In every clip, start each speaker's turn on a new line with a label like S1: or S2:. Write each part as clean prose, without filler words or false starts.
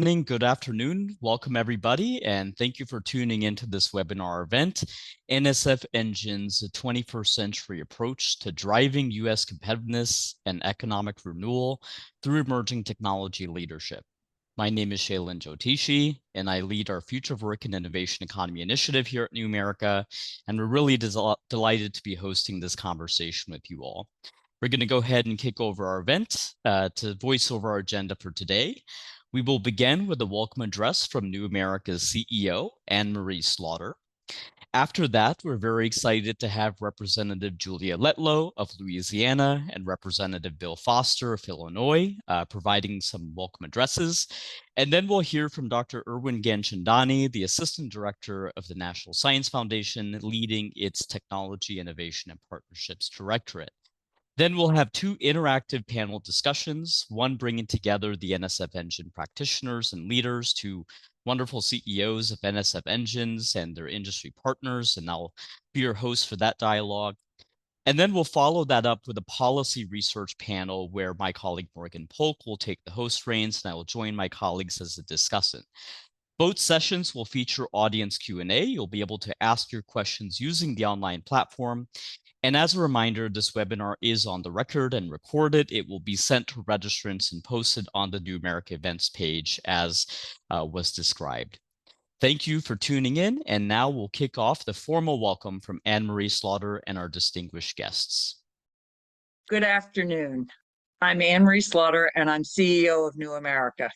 S1: Morning, good afternoon. Welcome everybody, and thank you for tuning into this webinar event, NSF Engines, a 21st Century Approach to Driving U.S. Competitiveness and Economic Renewal Through Emerging Technology Leadership. My name is Shailin Jyotishi, and I lead our Future of Work and Innovation Economy initiative here at New America, and we're really delighted to be hosting this conversation with you all. We're going to go ahead and kick over our event to voice over our agenda for today. We will begin with a welcome address from New America's CEO, Anne-Marie Slaughter. After that, we're very excited to have Representative Julia Letlow of Louisiana and Representative Bill Foster of Illinois providing some welcome addresses. And then we'll hear from Dr. Irwin Ganchandani, the Assistant Director of the National Science Foundation, leading its Technology, Innovation, and Partnerships Directorate. Then we'll have two interactive panel discussions, one bringing together the NSF Engine practitioners and leaders to wonderful CEOs of NSF Engines and their industry partners, and I'll be your host for that dialogue. And then we'll follow that up with a policy research panel where my colleague Morgan Polk will take the host reins, and I will join my colleagues as a discussant. Both sessions will feature audience Q&A. You'll be able to ask your questions using the online platform. And as a reminder, this webinar is on the record and recorded. It will be sent to registrants and posted on the New America events page as was described. Thank you for tuning in. And now we'll kick off the formal welcome from Anne-Marie Slaughter and our distinguished guests.
S2: Good afternoon. I'm Anne-Marie Slaughter, and I'm CEO of New America.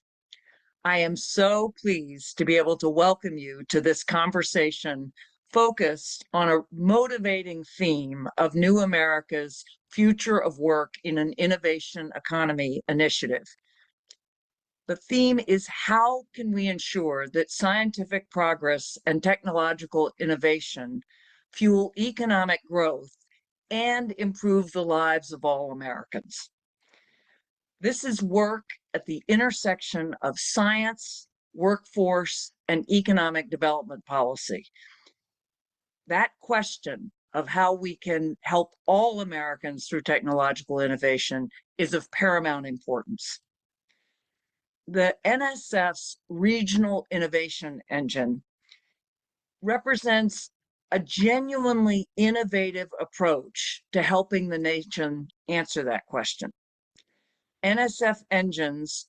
S2: I am so pleased to be able to welcome you to this conversation focused on a motivating theme of New America's Future of Work in an Innovation Economy initiative. The theme is how can we ensure that scientific progress and technological innovation fuel economic growth and improve the lives of all Americans. This is work at the intersection of science, workforce, and economic development policy. That question of how we can help all Americans through technological innovation is of paramount importance. The NSF's Regional Innovation Engine represents a genuinely innovative approach to helping the nation answer that question. NSF Engines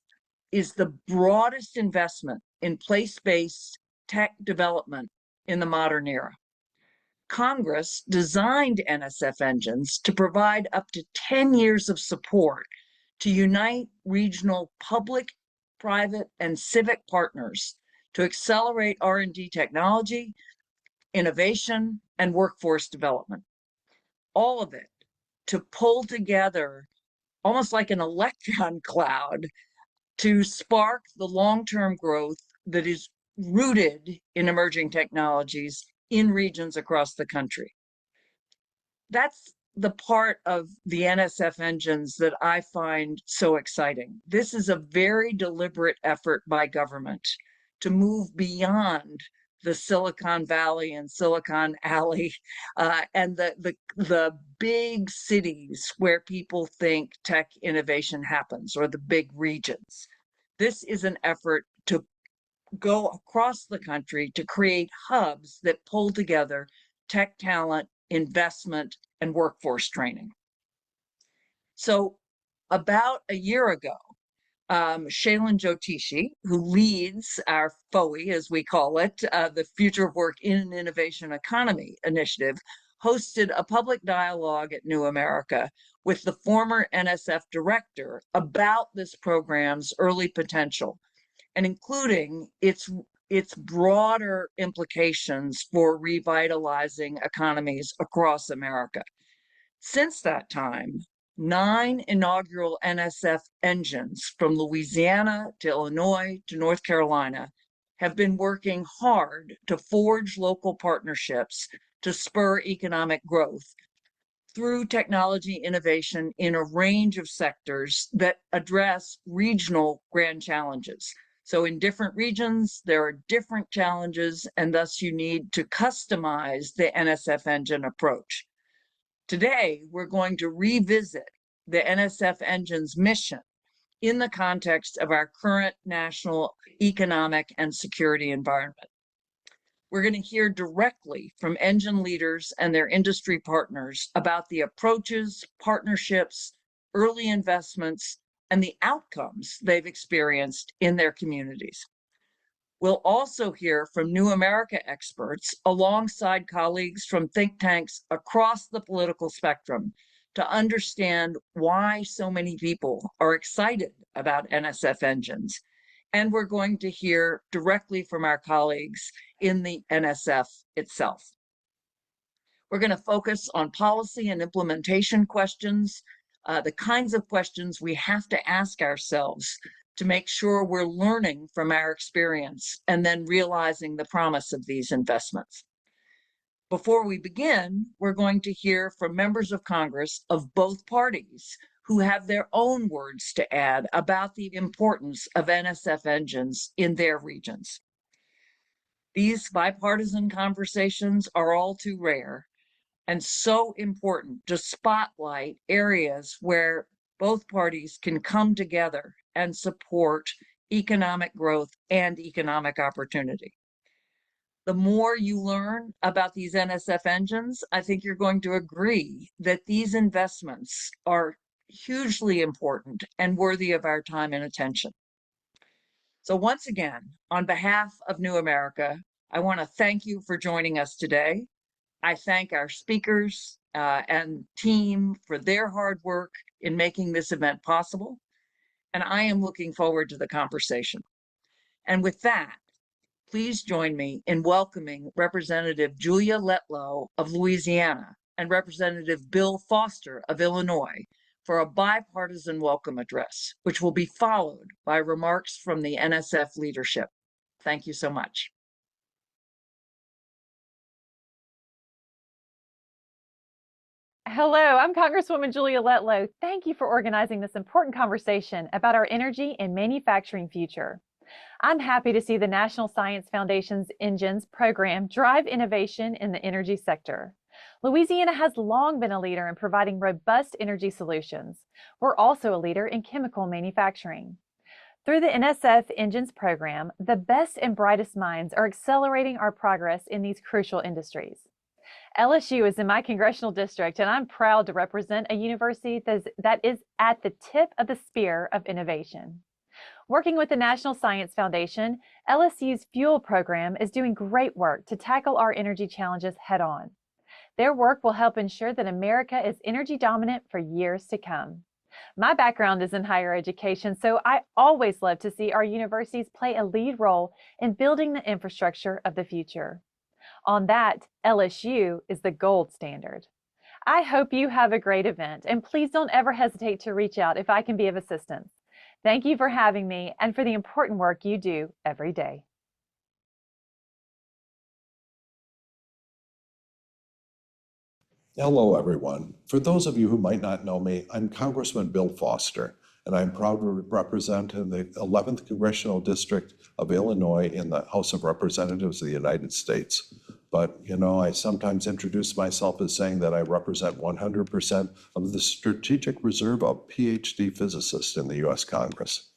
S2: is the broadest investment in place-based tech development in the modern era. Congress designed NSF Engines to provide up to 10 years of support to unite regional public, private, and civic partners to accelerate R&D technology, innovation, and workforce development. All of it to pull together almost like an electron cloud to spark the long-term growth that is rooted in emerging technologies in regions across the country. That's the part of the NSF Engines that I find so exciting. This is a very deliberate effort by government to move beyond the Silicon Valley and Silicon Alley and the big cities where people think tech innovation happens, or the big regions. This is an effort to go across the country to create hubs that pull together tech talent, investment, and workforce training. So about a year ago, Shailin Jyotishi, who leads our FOE, as we call it, the Future of Work in an Innovation Economy initiative, hosted a public dialogue at New America with the former NSF director about this program's early potential, and including its broader implications for revitalizing economies across America. Since that time, 9 inaugural NSF engines from Louisiana to Illinois to North Carolina have been working hard to forge local partnerships to spur economic growth through technology innovation in a range of sectors that address regional grand challenges. So in different regions, there are different challenges, and thus you need to customize the NSF engine approach. Today, we're going to revisit the NSF Engine's mission in the context of our current national economic and security environment. We're going to hear directly from engine leaders and their industry partners about the approaches, partnerships, early investments, and the outcomes they've experienced in their communities. We'll also hear from New America experts alongside colleagues from think tanks across the political spectrum to understand why so many people are excited about NSF engines. And we're going to hear directly from our colleagues in the NSF itself. We're going to focus on policy and implementation questions, the kinds of questions we have to ask ourselves to make sure we're learning from our experience and then realizing the promise of these investments. Before we begin, we're going to hear from members of Congress of both parties who have their own words to add about the importance of NSF engines in their regions. These bipartisan conversations are all too rare and so important to spotlight areas where both parties can come together and support economic growth and economic opportunity. The more you learn about these NSF engines, I think you're going to agree that these investments are hugely important and worthy of our time and attention. So once again, on behalf of New America, I want to thank you for joining us today. I thank our speakers and team for their hard work in making this event possible. And I am looking forward to the conversation. And with that, please join me in welcoming Representative Julia Letlow of Louisiana and Representative Bill Foster of Illinois for a bipartisan welcome address, which will be followed by remarks from the NSF leadership. Thank you so much.
S3: Hello, I'm Congresswoman Julia Letlow. Thank you for organizing this important conversation about our energy and manufacturing future. I'm happy to see the National Science Foundation's Engines program drive innovation in the energy sector. Louisiana has long been a leader in providing robust energy solutions. We're also a leader in chemical manufacturing. Through the NSF Engines program, the best and brightest minds are accelerating our progress in these crucial industries. LSU is in my congressional district, and I'm proud to represent a university that is at the tip of the spear of innovation. Working with the National Science Foundation, LSU's Fuel program is doing great work to tackle our energy challenges head-on. Their work will help ensure that America is energy dominant for years to come. My background is in higher education, so I always love to see our universities play a lead role in building the infrastructure of the future. On that, LSU is the gold standard. I hope you have a great event, and please don't ever hesitate to reach out if I can be of assistance. Thank you for having me and for the important work you do every day.
S4: Hello, everyone. For those of you who might not know me, I'm Congressman Bill Foster, and I'm proud to represent the 11th Congressional District of Illinois in the House of Representatives of the United States. But, you know, I sometimes introduce myself as saying that I represent 100% of the strategic reserve of PhD physicists in the U.S. Congress.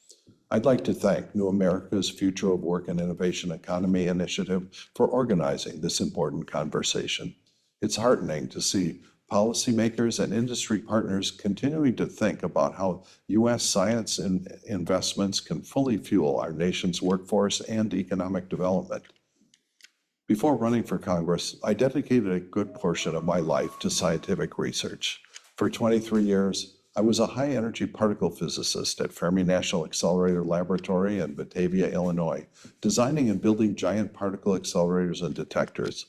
S4: I'd like to thank New America's Future of Work and Innovation Economy Initiative for organizing this important conversation. It's heartening to see policymakers and industry partners continuing to think about how U.S. science investments can fully fuel our nation's workforce and economic development. Before running for Congress, I dedicated a good portion of my life to scientific research. For 23 years, I was a high-energy particle physicist at Fermi National Accelerator Laboratory in Batavia, Illinois, designing and building giant particle accelerators and detectors.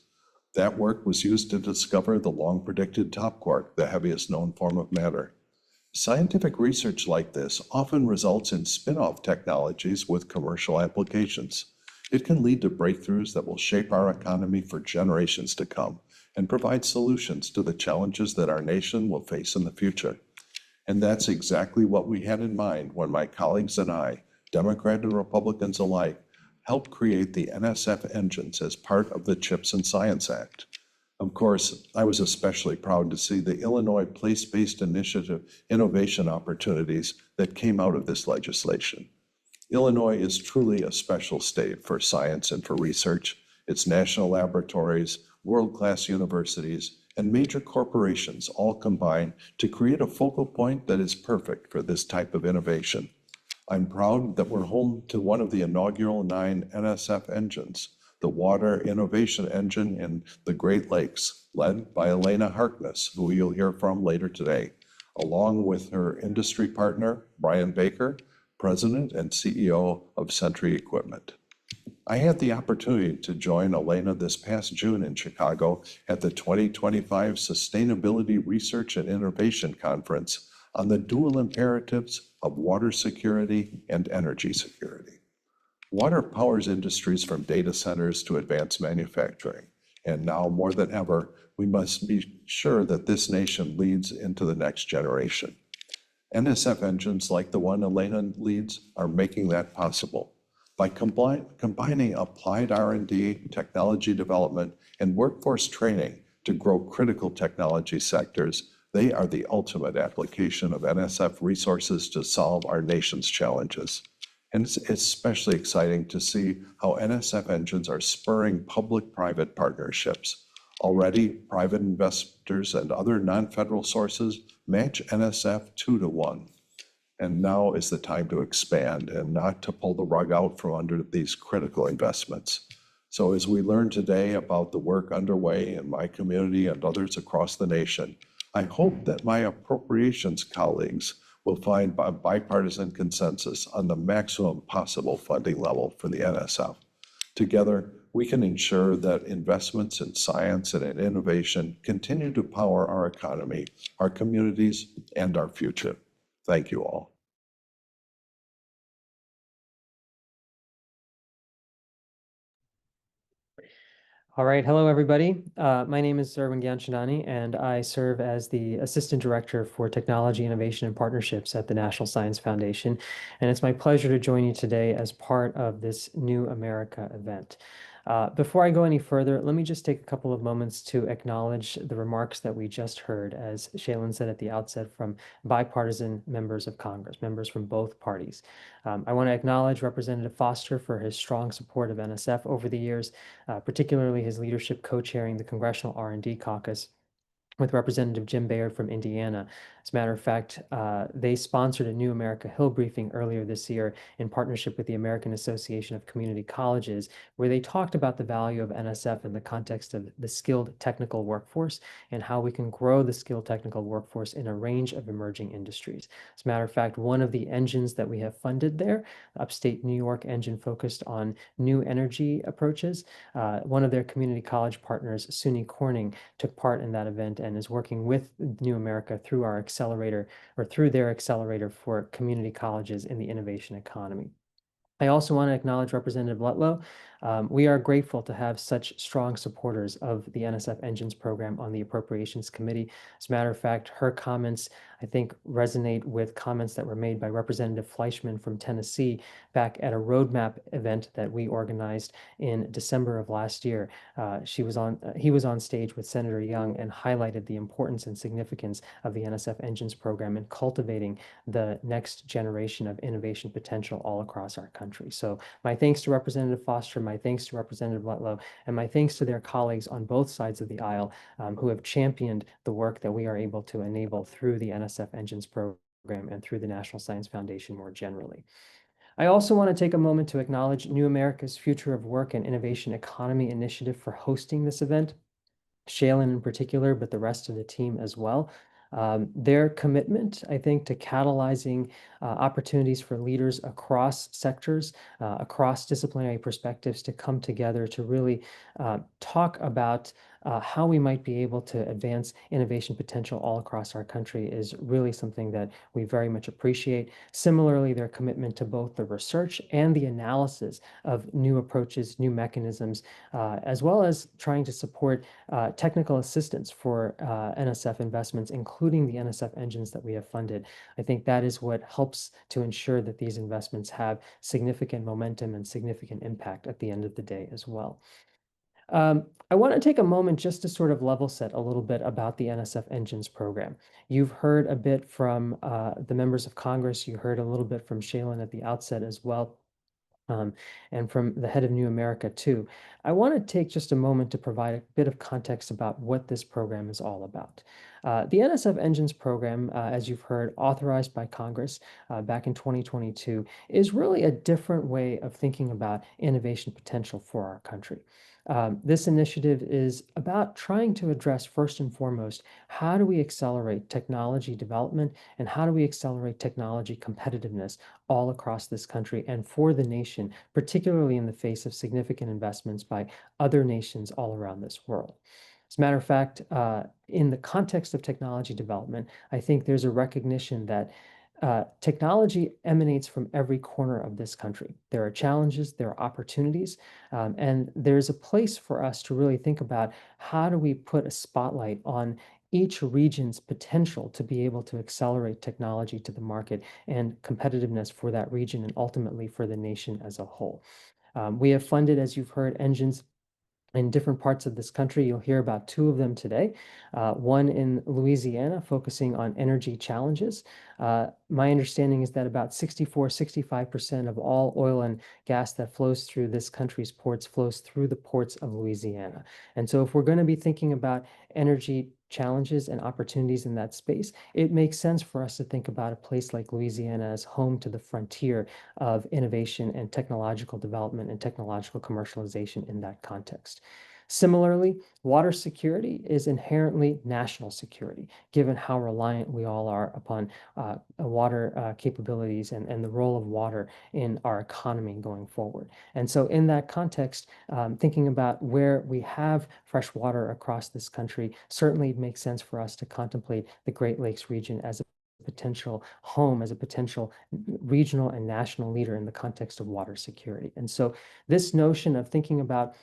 S4: That work was used to discover the long-predicted top quark, the heaviest known form of matter. Scientific research like this often results in spin-off technologies with commercial applications. It can lead to breakthroughs that will shape our economy for generations to come and provide solutions to the challenges that our nation will face in the future. And that's exactly what we had in mind when my colleagues and I, Democrats and Republicans alike, helped create the NSF Engines as part of the CHIPS and Science Act. Of course, I was especially proud to see the Illinois Place-Based Initiative innovation opportunities that came out of this legislation. Illinois is truly a special state for science and for research. Its national laboratories, world-class universities, and major corporations all combine to create a focal point that is perfect for this type of innovation. I'm proud that we're home to one of the inaugural 9 NSF engines, the Water Innovation Engine in the Great Lakes, led by Elena Harkness, who you'll hear from later today, along with her industry partner, Brian Baker, President and CEO of Century Equipment. I had the opportunity to join Elena this past June in Chicago at the 2025 Sustainability Research and Innovation Conference on the dual imperatives of water security and energy security. Water powers industries from data centers to advanced manufacturing, and now more than ever, we must be sure that this nation leads into the next generation. NSF engines like the one Elena leads are making that possible. By combining applied R&D, technology development, and workforce training to grow critical technology sectors, they are the ultimate application of NSF resources to solve our nation's challenges. And it's especially exciting to see how NSF engines are spurring public-private partnerships. Already, private investors and other non-federal sources match NSF 2-to-1. And now is the time to expand and not to pull the rug out from under these critical investments. So as we learn today about the work underway in my community and others across the nation, I hope that my appropriations colleagues will find a bipartisan consensus on the maximum possible funding level for the NSF. Together, we can ensure that investments in science and in innovation continue to power our economy, our communities, and our future. Thank you all.
S5: All right, hello everybody. My name is Erwin Ghanshandani, and I serve as the Assistant Director for Technology, Innovation, and Partnerships at the National Science Foundation. And it's my pleasure to join you today as part of this New America event. Before I go any further, let me just take a couple of moments to acknowledge the remarks that we just heard, as Shaylin said at the outset, from bipartisan members of Congress, members from both parties. I want to acknowledge Representative Foster for his strong support of NSF over the years, particularly his leadership co-chairing the Congressional R&D Caucus with Representative Jim Bayard from Indiana. As a matter of fact, they sponsored a New America Hill briefing earlier this year in partnership with the American Association of Community Colleges, where they talked about the value of NSF in the context of the skilled technical workforce and how we can grow the skilled technical workforce in a range of emerging industries. As a matter of fact, one of the engines that we have funded there, upstate New York engine focused on new energy approaches, one of their community college partners, SUNY Corning, took part in that event and is working with New America through our accelerator, or through their accelerator for community colleges in the innovation economy. I also want to acknowledge Representative Lutlow. We are grateful to have such strong supporters of the NSF Engines program on the Appropriations Committee. As a matter of fact, her comments, I think, resonate with comments that were made by Representative Fleischman from Tennessee back at a roadmap event that we organized in December of last year. He was on stage with Senator Young and highlighted the importance and significance of the NSF Engines program in cultivating the next generation of innovation potential all across our country. So my thanks to Representative Foster, my thanks to Representative Lutlow, and my thanks to their colleagues on both sides of the aisle who have championed the work that we are able to enable through the NSF Engines program and through the National Science Foundation more generally. I also want to take a moment to acknowledge New America's Future of Work and Innovation Economy Initiative for hosting this event, Shaylin in particular, but the rest of the team as well. Their commitment, I think, to catalyzing opportunities for leaders across sectors, across disciplinary perspectives to come together to really talk about how we might be able to advance innovation potential all across our country is really something that we very much appreciate. Similarly, their commitment to both the research and the analysis of new approaches, new mechanisms, as well as trying to support technical assistance for NSF investments, including the NSF engines that we have funded. I think that is what helps to ensure that these investments have significant momentum and significant impact at the end of the day as well. I want to take a moment just to sort of level set a little bit about the NSF Engines program. You've heard a bit from the members of Congress. You heard a little bit from Shaylin at the outset as well. And from the head of New America too. I want to take just a moment to provide a bit of context about what this program is all about. The NSF Engines program, as you've heard, authorized by Congress back in 2022, is really a different way of thinking about innovation potential for our country. This initiative is about trying to address first and foremost, how do we accelerate technology development and how do we accelerate technology competitiveness all across this country and for the nation, particularly in the face of significant investments by other nations all around this world. As a matter of fact, in the context of technology development, I think there's a recognition that technology emanates from every corner of this country. There are challenges, there are opportunities, and there's a place for us to really think about how do we put a spotlight on each region's potential to be able to accelerate technology to the market and competitiveness for that region and ultimately for the nation as a whole. We have funded, as you've heard, engines in different parts of this country. You'll hear about two of them today. One in Louisiana, focusing on energy challenges. My understanding is that about 65% of all oil and gas that flows through this country's ports flows through the ports of Louisiana. And so if we're going to be thinking about energy challenges and opportunities in that space, it makes sense for us to think about a place like Louisiana as home to the frontier of innovation and technological development and technological commercialization in that context. Similarly, water security is inherently national security, given how reliant we all are upon water capabilities and the role of water in our economy going forward. And so in that context, thinking about where we have fresh water across this country, certainly makes sense for us to contemplate the Great Lakes region as a potential home, as a potential regional and national leader in the context of water security. And so this notion of thinking about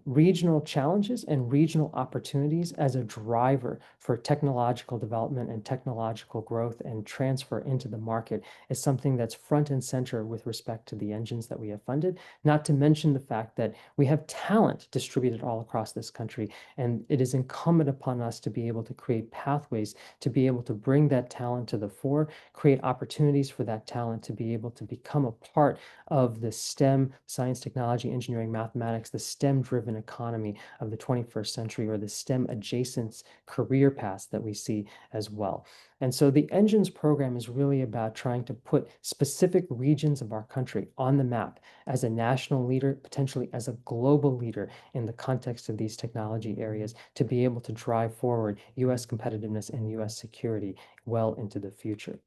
S5: regional challenges and regional opportunities as a driver for technological development and technological growth and transfer into the market is something that's front and center with respect to the engines that we have funded, not to mention the fact that we have talent distributed all across this country, and it is incumbent upon us to be able to create pathways to be able to bring that talent to the fore, create opportunities for that talent to be able to become a part of the STEM, science, technology, engineering, mathematics, the STEM-driven economy of the 21st century, or the STEM-adjacent career paths that we see as well. And so the Engines program is really about trying to put specific regions of our country on the map as a national leader, potentially as a global leader in the context of these technology areas to be able to drive forward U.S. competitiveness and U.S. security well into the future.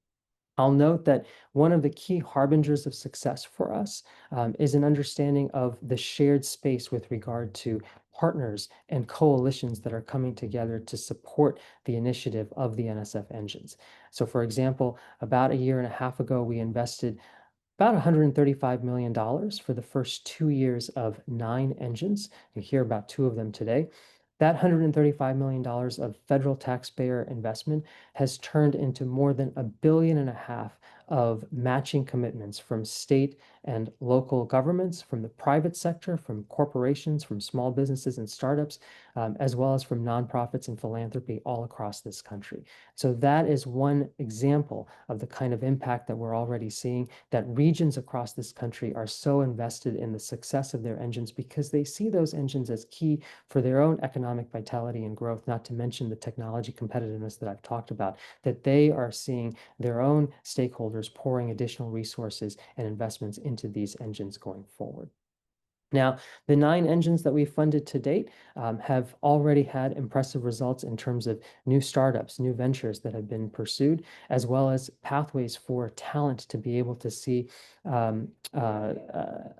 S5: I'll note that one of the key harbingers of success for us is an understanding of the shared space with regard to partners and coalitions that are coming together to support the initiative of the NSF Engines. So for example, about a year and a half ago, we invested about $135 million for the first 2 years of 9 engines. You hear about 2 of them today. That $135 million of federal taxpayer investment has turned into more than $1.5 billion of matching commitments from state and local governments, from the private sector, from corporations, from small businesses and startups, as well as from nonprofits and philanthropy all across this country. So that is one example of the kind of impact that we're already seeing, that regions across this country are so invested in the success of their engines because they see those engines as key for their own economic vitality and growth, not to mention the technology competitiveness that I've talked about, that they are seeing their own stakeholders pouring additional resources and investments into these engines going forward. Now, the 9 engines that we've funded to date have already had impressive results in terms of new startups, new ventures that have been pursued, as well as pathways for talent to be able to see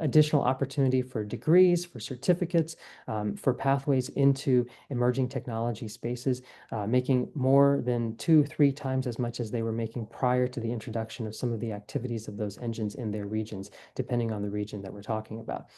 S5: additional opportunity for degrees, for certificates, for pathways into emerging technology spaces, making more than 2-3 times as much as they were making prior to the introduction of some of the activities of those engines in their regions, depending on the region that we're talking about.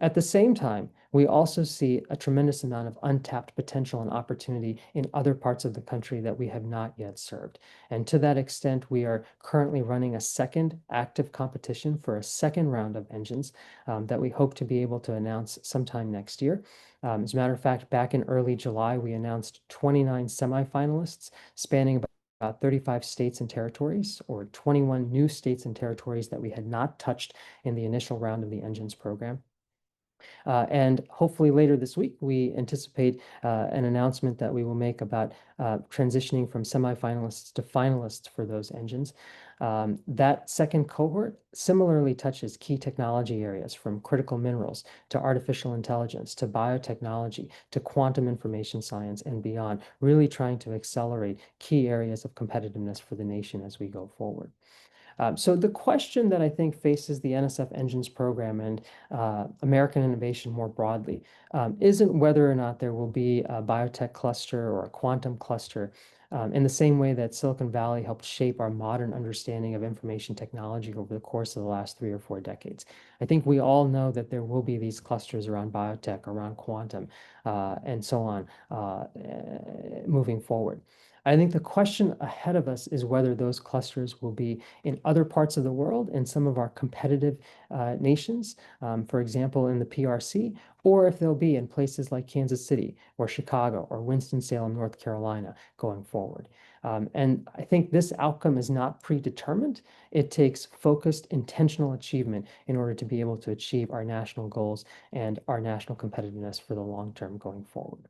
S5: At the same time, we also see a tremendous amount of untapped potential and opportunity in other parts of the country that we have not yet served. And to that extent, we are currently running a second active competition for a second round of engines that we hope to be able to announce sometime next year. As a matter of fact, back in early July, we announced 29 semifinalists spanning about 35 states and territories, or 21 new states and territories that we had not touched in the initial round of the engines program. And hopefully later this week, we anticipate an announcement that we will make about transitioning from semifinalists to finalists for those engines. That second cohort similarly touches key technology areas from critical minerals to artificial intelligence to biotechnology to quantum information science and beyond, really trying to accelerate key areas of competitiveness for the nation as we go forward. So the question that I think faces the NSF Engines program and American innovation more broadly isn't whether or not there will be a biotech cluster or a quantum cluster in the same way that Silicon Valley helped shape our modern understanding of information technology over the course of the last 3 or 4 decades. I think we all know that there will be these clusters around biotech, around quantum, and so on moving forward. I think the question ahead of us is whether those clusters will be in other parts of the world, in some of our competitive nations, for example, in the PRC, or if they'll be in places like Kansas City or Chicago or Winston-Salem, North Carolina, going forward. And I think this outcome is not predetermined. It takes focused, intentional achievement in order to be able to achieve our national goals and our national competitiveness for the long term going forward.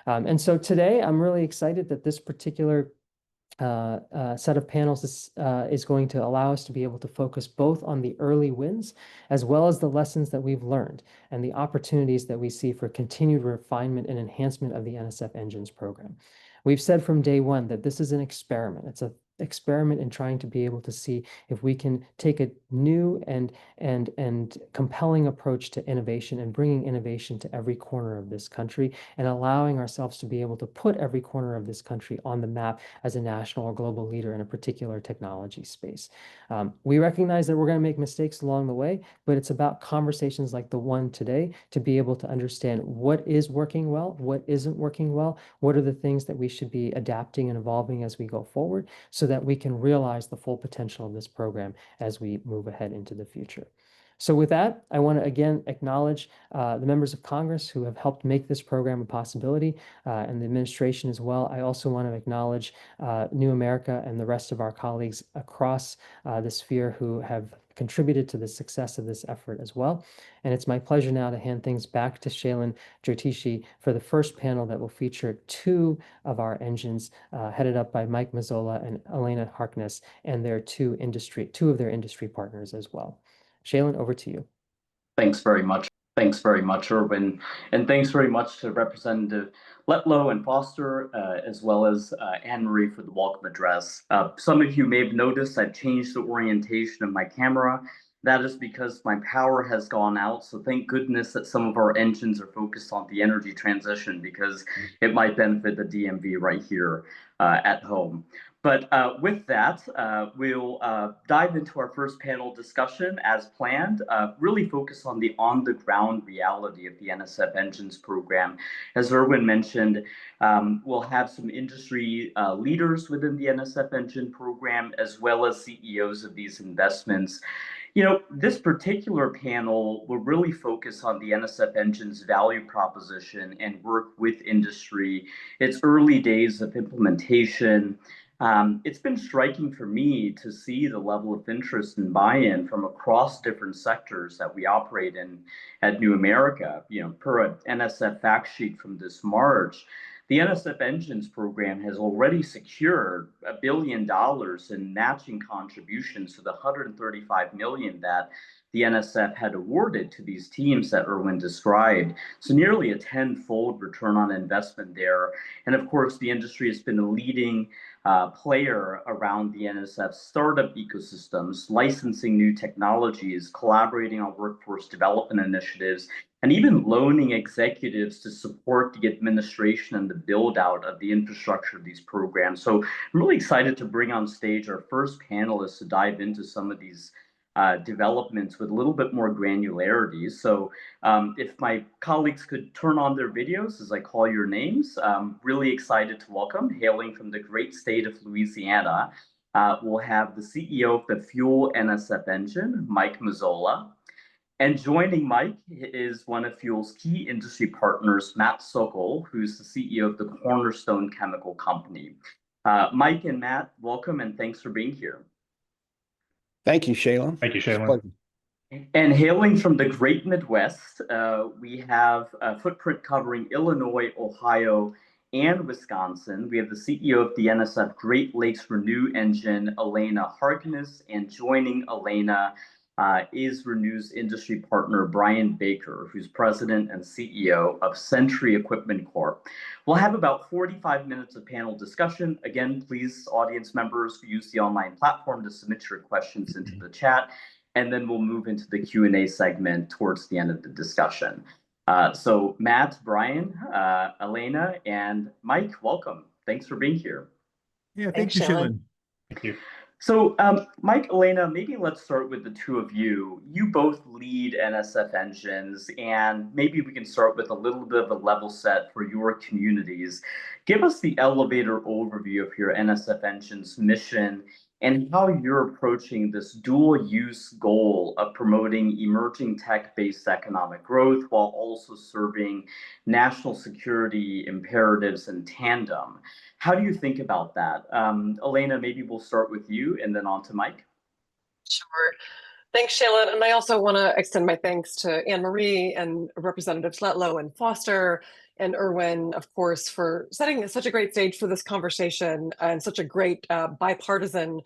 S5: And so today, I'm really excited that this particular set of panels is going to allow us to be able to focus both on the early wins as well as the lessons that we've learned and the opportunities that we see for continued refinement and enhancement of the NSF Engines program. We've said from day one that this is an experiment. It's an experiment in trying to be able to see if we can take a new and compelling approach to innovation and bringing innovation to every corner of this country and allowing ourselves to be able to put every corner of this country on the map as a national or global leader in a particular technology space. We recognize that we're going to make mistakes along the way, but it's about conversations like the one today to be able to understand what is working well, what isn't working well, what are the things that we should be adapting and evolving as we go forward, so that we can realize the full potential of this program as we move ahead into the future. So with that, I want to again acknowledge the members of Congress who have helped make this program a possibility and the administration as well. I also want to acknowledge New America and the rest of our colleagues across the sphere who have contributed to the success of this effort as well. And it's my pleasure now to hand things back to Shailin Jyotishi for the first panel that will feature 2 of our engines headed up by Mike Mazzola and Elena Harkness and their 2 of their industry partners as well. Shailin, over to you.
S6: Thanks very much. Thanks very much, Erwin. And thanks very much to Representative Letlow and Foster, as well as Anne-Marie for the welcome address. Some of you may have noticed I've changed the orientation of my camera. That is because my power has gone out. So thank goodness that some of our engines are focused on the energy transition, because it might benefit the DMV right here at home. But with that, we'll dive into our first panel discussion as planned, really focus on the on-the-ground reality of the NSF Engines program. As Erwin mentioned, we'll have some industry leaders within the NSF Engine program, as well as CEOs of these investments. You know, this particular panel will really focus on the NSF Engine's value proposition and work with industry. It's early days of implementation. It's been striking for me to see the level of interest and buy-in from across different sectors that we operate in at New America. You know, per an NSF fact sheet from this March, the NSF Engines program has already secured $1 billion in matching contributions to the $135 million that the NSF had awarded to these teams that Erwin described. So nearly a 10-fold return on investment there. And of course, the industry has been a leading player around the NSF startup ecosystems, licensing new technologies, collaborating on workforce development initiatives, and even loaning executives to support the administration and the build out of the infrastructure of these programs. So I'm really excited to bring on stage our first panelists to dive into some of these developments with a little bit more granularity. So if my colleagues could turn on their videos as I call your names, really excited to welcome, hailing from the great state of Louisiana, we'll have the CEO of the Fuel NSF Engine, Mike Mazzola. And joining Mike is one of Fuel's key industry partners, Matt Sokol, who's the CEO of the Cornerstone Chemical Company. Mike and Matt, welcome and thanks for being here.
S7: Thank you, Shaylin.
S8: Thank you, Shaylin.
S6: And hailing from the great Midwest, we have a footprint covering Illinois, Ohio, and Wisconsin. We have the CEO of the NSF Great Lakes Renew Engine, Elena Harkness, and joining Elena is Renew's industry partner, Brian Baker, who's president and CEO of Century Equipment Corp. We'll have about 45 minutes of panel discussion. Again, please, audience members, use the online platform to submit your questions into the chat, and then we'll move into the Q&A segment towards the end of the discussion. So Matt, Brian, Elena, and Mike, welcome. Thanks for being here.
S8: Yeah, thank you, Shaylin. Thank you.
S6: So Mike, Elena, maybe let's start with the two of you. You both lead NSF Engines, and maybe we can start with a little bit of a level set for your communities. Give us the elevator overview of your NSF Engines mission and how you're approaching this dual use goal of promoting emerging tech-based economic growth while also serving national security imperatives in tandem. How do you think about that? Elena, maybe we'll start with you and then on to Mike.
S9: Sure. Thanks, Shaylin. And I also want to extend my thanks to Anne-Marie and Representatives Letlow and Foster and Irwin, of course, for setting such a great stage for this conversation and such a great bipartisan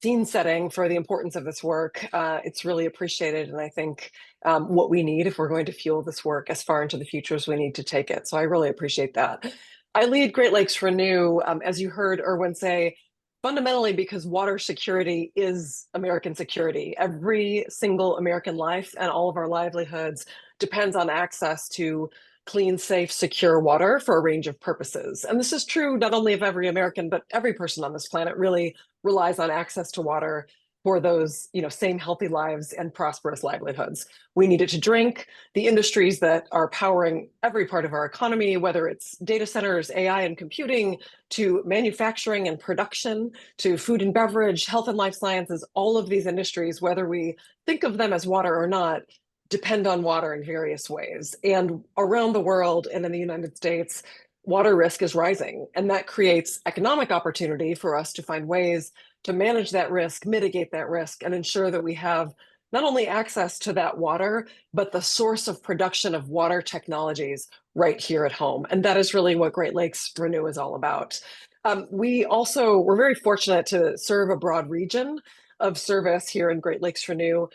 S9: scene setting for the importance of this work. It's really appreciated. And I think what we need if we're going to fuel this work as far into the future as we need to take it. So I really appreciate that. I lead Great Lakes Renew, as you heard Irwin say, fundamentally because water security is American security. Every single American life and all of our livelihoods depends on access to clean, safe, secure water for a range of purposes. And this is true not only of every American, but every person on this planet really relies on access to water for those, same healthy lives and prosperous livelihoods. We need it to drink. The industries that are powering every part of our economy, whether it's data centers, AI and computing, to manufacturing and production, to food and beverage, health and life sciences, all of these industries, whether we think of them as water or not, depend on water in various ways. And around the world and in the United States, water risk is rising. And that creates economic opportunity for us to find ways to manage that risk, mitigate that risk, and ensure that we have not only access to that water, but the source of production of water technologies right here at home. And that is really what Great Lakes Renew is all about. We're very fortunate to serve a broad region of service here in Great Lakes Renew.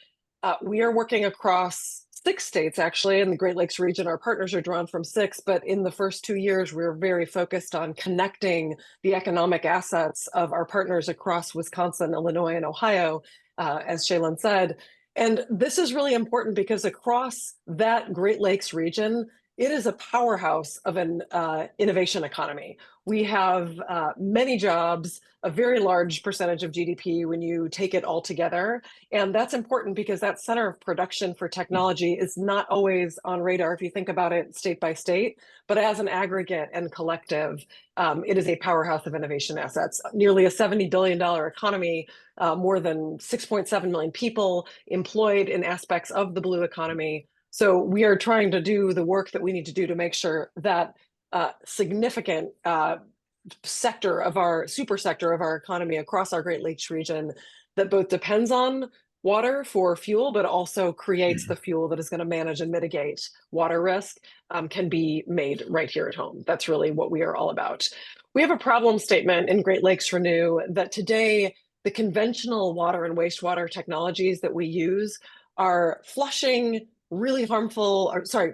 S9: We are working across 6 states, actually, in the Great Lakes region. Our partners are drawn from 6, but in the first 2 years, we're very focused on connecting the economic assets of our partners across Wisconsin, Illinois, and Ohio, as Shaylin said. And this is really important because across that Great Lakes region, it is a powerhouse of an innovation economy. We have many jobs, a very large percentage of GDP when you take it all together. And that's important because that center of production for technology is not always on radar if you think about it state by state, but as an aggregate and collective, it is a powerhouse of innovation assets. Nearly a $70 billion economy, more than 6.7 million people employed in aspects of the blue economy. So we are trying to do the work that we need to do to make sure that significant sector of our super sector of our economy across our Great Lakes region that both depends on water for fuel, but also creates the fuel that is going to manage and mitigate water risk can be made right here at home. That's really what we are all about. We have a problem statement in Great Lakes Renew that today the conventional water and wastewater technologies that we use are flushing really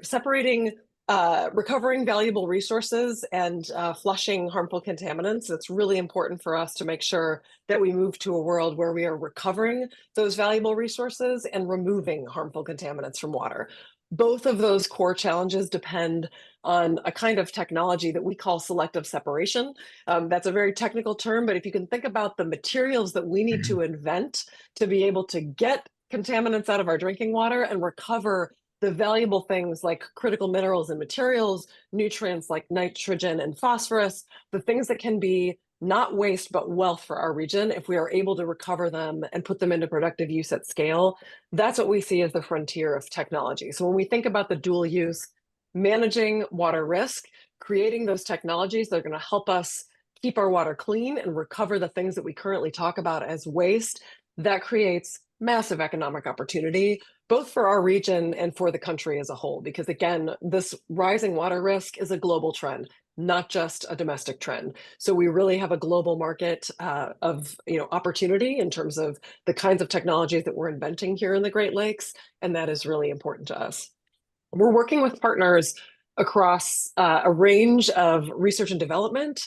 S9: separating, recovering valuable resources and flushing harmful contaminants. It's really important for us to make sure that we move to a world where we are recovering those valuable resources and removing harmful contaminants from water. Both of those core challenges depend on a kind of technology that we call selective separation. That's a very technical term, but if you can think about the materials that we need to invent to be able to get contaminants out of our drinking water and recover the valuable things like critical minerals and materials, nutrients like nitrogen and phosphorus, the things that can be not waste, but wealth for our region, if we are able to recover them and put them into productive use at scale, that's what we see as the frontier of technology. So when we think about the dual use, managing water risk, creating those technologies that are going to help us keep our water clean and recover the things that we currently talk about as waste, that creates massive economic opportunity, both for our region and for the country as a whole. Because again, this rising water risk is a global trend, not just a domestic trend. So we really have a global market of opportunity in terms of the kinds of technologies that we're inventing here in the Great Lakes, and that is really important to us. We're working with partners across a range of research and development,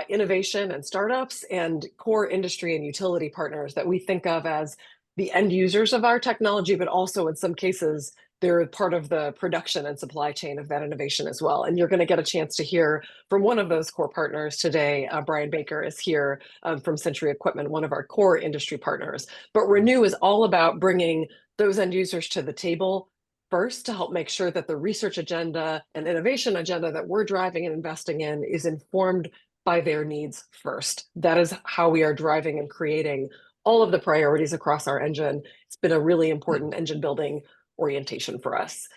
S9: innovation and startups, and core industry and utility partners that we think of as the end users of our technology, but also in some cases, they're part of the production and supply chain of that innovation as well. And you're going to get a chance to hear from one of those core partners today. Brian Baker is here from Century Equipment, one of our core industry partners. But Renew is all about bringing those end users to the table first to help make sure that the research agenda and innovation agenda that we're driving and investing in is informed by their needs first. That is how we are driving and creating all of the priorities across our engine. It's been a really important engine building orientation for us.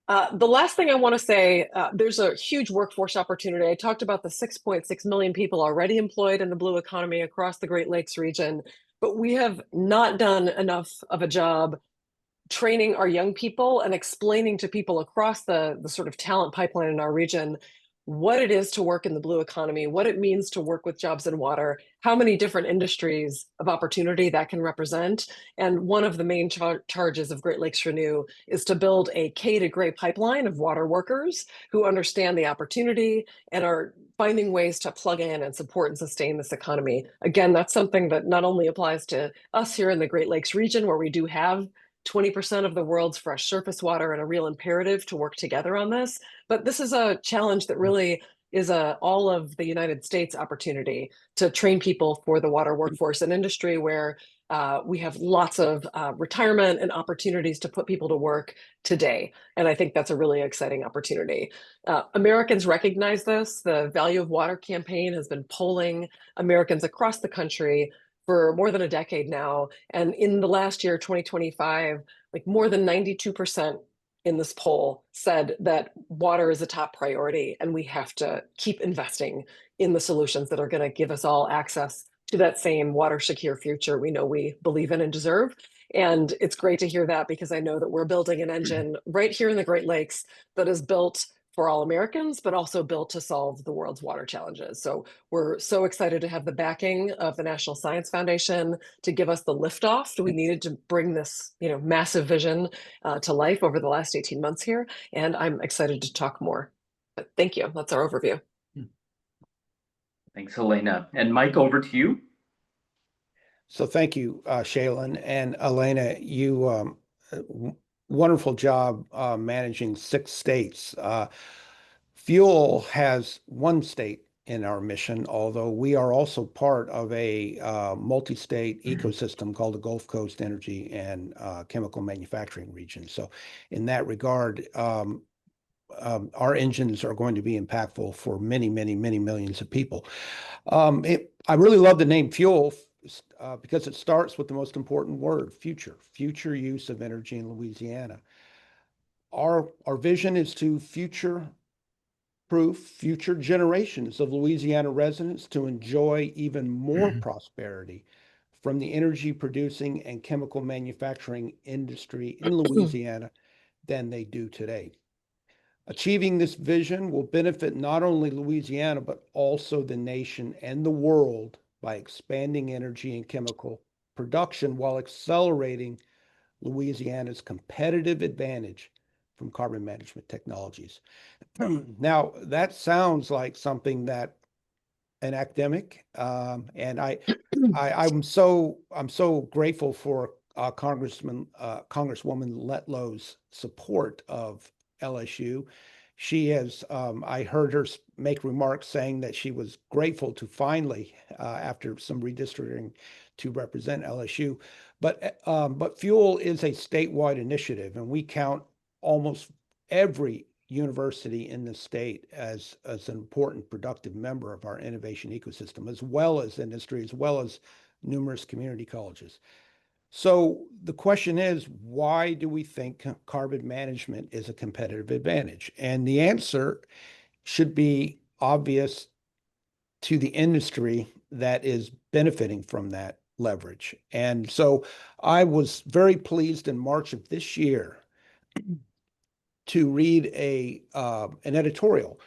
S9: The last thing I want to say, there's a huge workforce opportunity. I talked about the 6.6 million people already employed in the blue economy across the Great Lakes region, but we have not done enough of a job training our young people and explaining to people across the sort of talent pipeline in our region what it is to work in the blue economy, what it means to work with jobs in water, how many different industries of opportunity that can represent. And one of the main charges of Great Lakes Renew is to build a K to gray pipeline of water workers who understand the opportunity and are finding ways to plug in and support and sustain this economy. Again, that's something that not only applies to us here in the Great Lakes region, where we do have 20% of the world's fresh surface water and a real imperative to work together on this. But this is a challenge that really is all of the United States opportunity to train people for the water workforce, an industry where we have lots of retirement and opportunities to put people to work today. And I think that's a really exciting opportunity. Americans recognize this. The Value of Water campaign has been polling Americans across the country for more than a decade now. And in the last year, 2025, like more than 92% in this poll said that water is a top priority and we have to keep investing in the solutions that are going to give us all access to that same water secure future we know we believe in and deserve. And it's great to hear that, because I know that we're building an engine right here in the Great Lakes that is built for all Americans, but also built to solve the world's water challenges. So we're so excited to have the backing of the National Science Foundation to give us the liftoff we needed to bring this, massive vision to life over the last 18 months here. And I'm excited to talk more. But thank you. That's our overview.
S6: Thanks, Elena. And Mike, over to you.
S7: So thank you, Shaylin. And Elena, you wonderful job managing 6 states. Fuel has 1 state in our mission, although we are also part of a multi-state ecosystem called the Gulf Coast Energy and Chemical Manufacturing Region. So in that regard, our engines are going to be impactful for many, many, many millions of people. I really love the name Fuel because it starts with the most important word, future use of energy in Louisiana. Our vision is to future-proof future generations of Louisiana residents to enjoy even more prosperity from the energy producing and chemical manufacturing industry in Louisiana than they do today. Achieving this vision will benefit not only Louisiana, but also the nation and the world by expanding energy and chemical production while accelerating Louisiana's competitive advantage from carbon management technologies. Now, that sounds like something that an academic, and I'm so grateful for Congresswoman Letlow's support of LSU. She has, I heard her make remarks saying that she was grateful to finally, after some redistricting, to represent LSU. But Fuel is a statewide initiative, and we count almost every university in the state as an important productive member of our innovation ecosystem, as well as industry, as well as numerous community colleges. So the question is, why do we think carbon management is a competitive advantage? And the answer should be obvious to the industry that is benefiting from that leverage. And so I was very pleased in March of this year to read an editorial,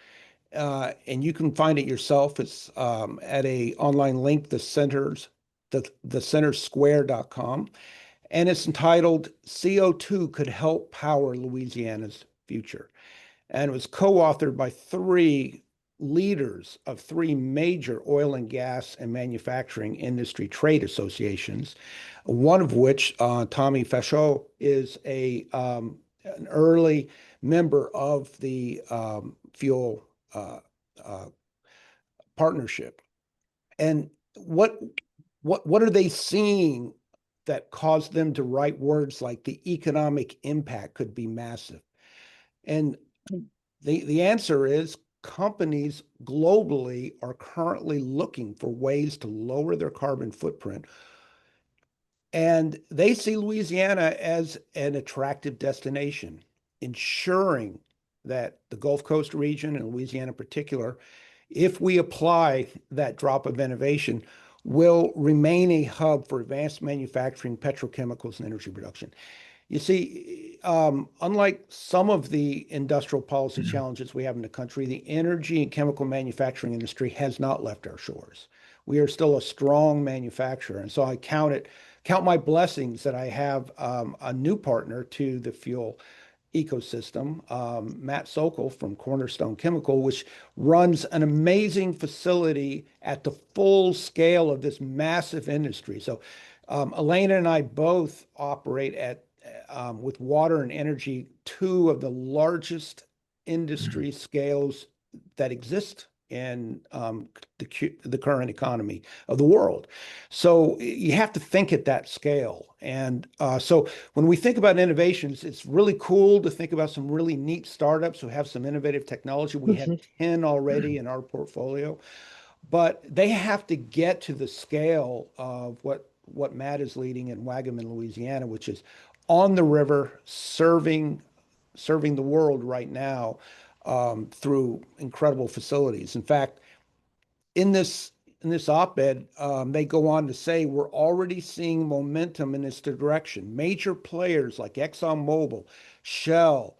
S7: and you can find it yourself. It's at a online link, thecentersquare.com. And it's entitled CO2 Could Help Power Louisiana's Future. And it was co-authored by three leaders of three major oil and gas and manufacturing industry trade associations, one of which, Tommy Fashot, is an early member of the Fuel Partnership. And what are they seeing that caused them to write words like the economic impact could be massive? And the answer is companies globally are currently looking for ways to lower their carbon footprint. And they see Louisiana as an attractive destination, ensuring that the Gulf Coast region and Louisiana in particular, if we apply that drop of innovation, will remain a hub for advanced manufacturing, petrochemicals, and energy production. You see, unlike some of the industrial policy challenges we have in the country, the energy and chemical manufacturing industry has not left our shores. We are still a strong manufacturer. And so I count my blessings that I have a new partner to the fuel ecosystem, Matt Sokol from Cornerstone Chemical, which runs an amazing facility at the full scale of this massive industry. So Elena and I both operate at, with water and energy, two of the largest industry scales that exist in the current economy of the world. So you have to think at that scale. And so when we think about innovations, it's really cool to think about some really neat startups who have some innovative technology. We have 10 already in our portfolio, but they have to get to the scale of what Matt is leading in Waggaman, Louisiana, which is on the river, serving the world right now through incredible facilities. In fact, in this op-ed, they go on to say we're already seeing momentum in this direction. Major players like ExxonMobil, Shell,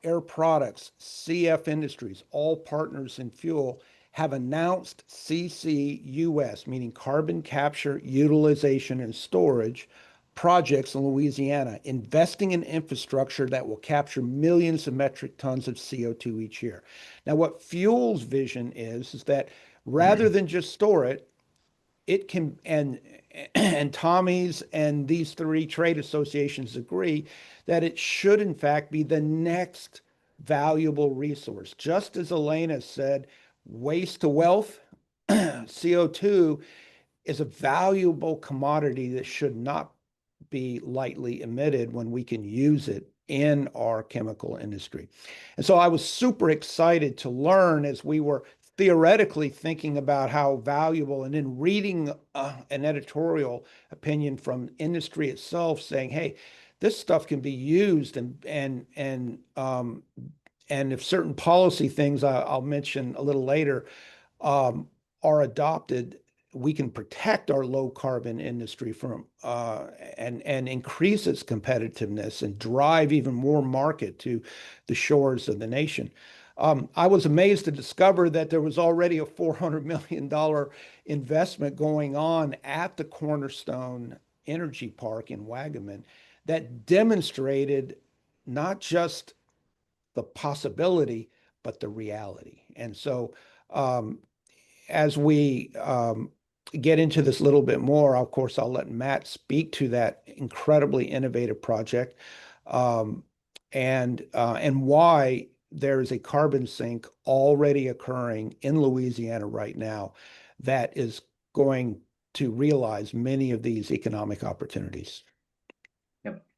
S7: Air Products, CF Industries, all partners in fuel, have announced CCUS, meaning carbon capture, utilization, and storage projects in Louisiana, investing in infrastructure that will capture millions of metric tons of CO2 each year. Now, what Fuel's vision is that rather than just store it, it can, and Tommy's and these three trade associations agree that it should in fact be the next valuable resource. Just as Elena said, waste to wealth, CO2 is a valuable commodity that should not be lightly emitted when we can use it in our chemical industry. And so I was super excited to learn, as we were theoretically thinking about how valuable, and then reading an editorial opinion from industry itself saying, hey, this stuff can be used, and if certain policy things I'll mention a little later are adopted, we can protect our low carbon industry from and increase its competitiveness and drive even more market to the shores of the nation. I was amazed to discover that there was already a $400 million investment going on at the Cornerstone Energy Park in Waggaman that demonstrated not just the possibility, but the reality. And so as we get into this a little bit more, of course, I'll let Matt speak to that incredibly innovative project, and why there is a carbon sink already occurring in Louisiana right now that is going to realize many of these economic opportunities.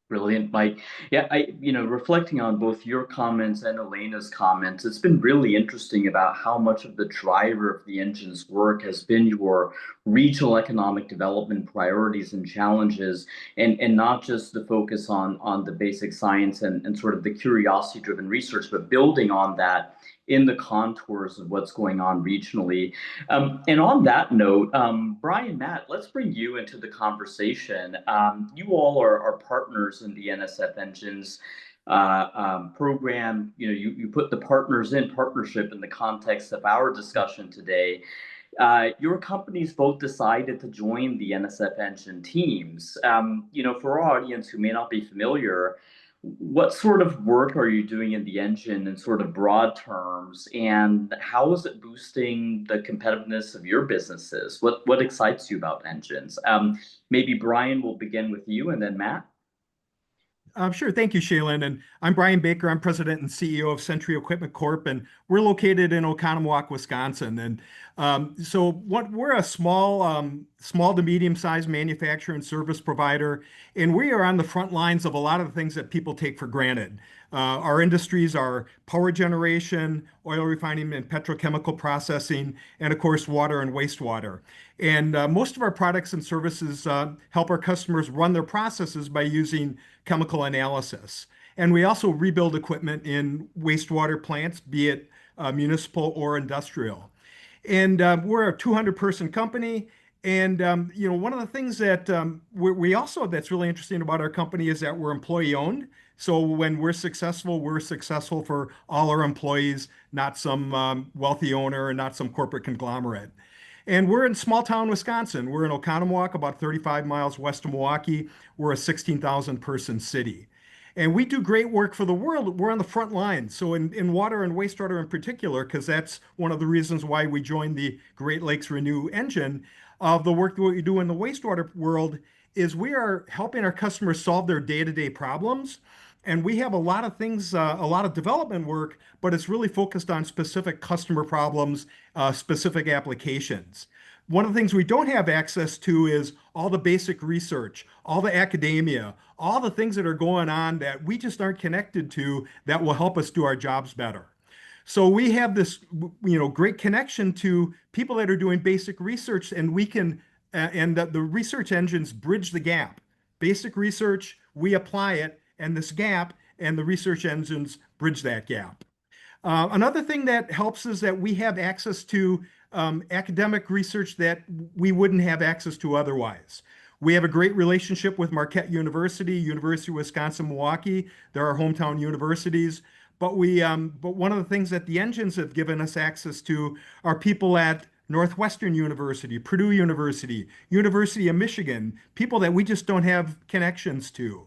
S6: Brilliant, Mike. Yeah, reflecting on both your comments and Elena's comments, it's been really interesting about how much of the driver of the engine's work has been your regional economic development priorities and challenges, and not just the focus on the basic science and sort of the curiosity-driven research, but building on that in the contours of what's going on regionally. And on that note, Brian, Matt, let's bring you into the conversation. You all are partners in the NSF Engines program. You put the partners in partnership in the context of our discussion today. Your companies both decided to join the NSF Engine teams. For our audience who may not be familiar, what sort of work are you doing in the engine in sort of broad terms, and how is it boosting the competitiveness of your businesses? What excites you about engines? Maybe Brian, will begin with you, and then Matt.
S8: Sure. Thank you, Shaylin. And I'm Brian Baker. I'm president and CEO of Century Equipment Corp. And we're located in Oconomowoc, Wisconsin. And we're a small to medium-sized manufacturer and service provider. And we are on the front lines of a lot of the things that people take for granted. Our industries are power generation, oil refining and petrochemical processing, and of course, water and wastewater. And most of our products and services help our customers run their processes by using chemical analysis. And we also rebuild equipment in wastewater plants, be it municipal or industrial. And we're a 200-person company. And one of the things that we also that's really interesting about our company is that we're employee-owned. So when we're successful for all our employees, not some wealthy owner and not some corporate conglomerate. And we're in small town Wisconsin. We're in Oconomowoc, about 35 miles west of Milwaukee. We're a 16,000 person city. And we do great work for the world. We're on the front line. So in water and wastewater in particular, because that's one of the reasons why we joined the Great Lakes Renew engine of the work that we do in the wastewater world is we are helping our customers solve their day-to-day problems. And we have a lot of things, a lot of development work, but it's really focused on specific customer problems, specific applications. One of the things we don't have access to is all the basic research, all the academia, all the things that are going on that we just aren't connected to that will help us do our jobs better. So we have this, great connection to people that are doing basic research, and we can, and the research engines bridge the gap. Basic research, we apply it, and this gap, and the research engines bridge that gap. Another thing that helps is that we have access to academic research that we wouldn't have access to otherwise. We have a great relationship with Marquette University, University of Wisconsin-Milwaukee. They're our hometown universities. But one of the things that the engines have given us access to are people at Northwestern University, Purdue University, University of Michigan, people that we just don't have connections to.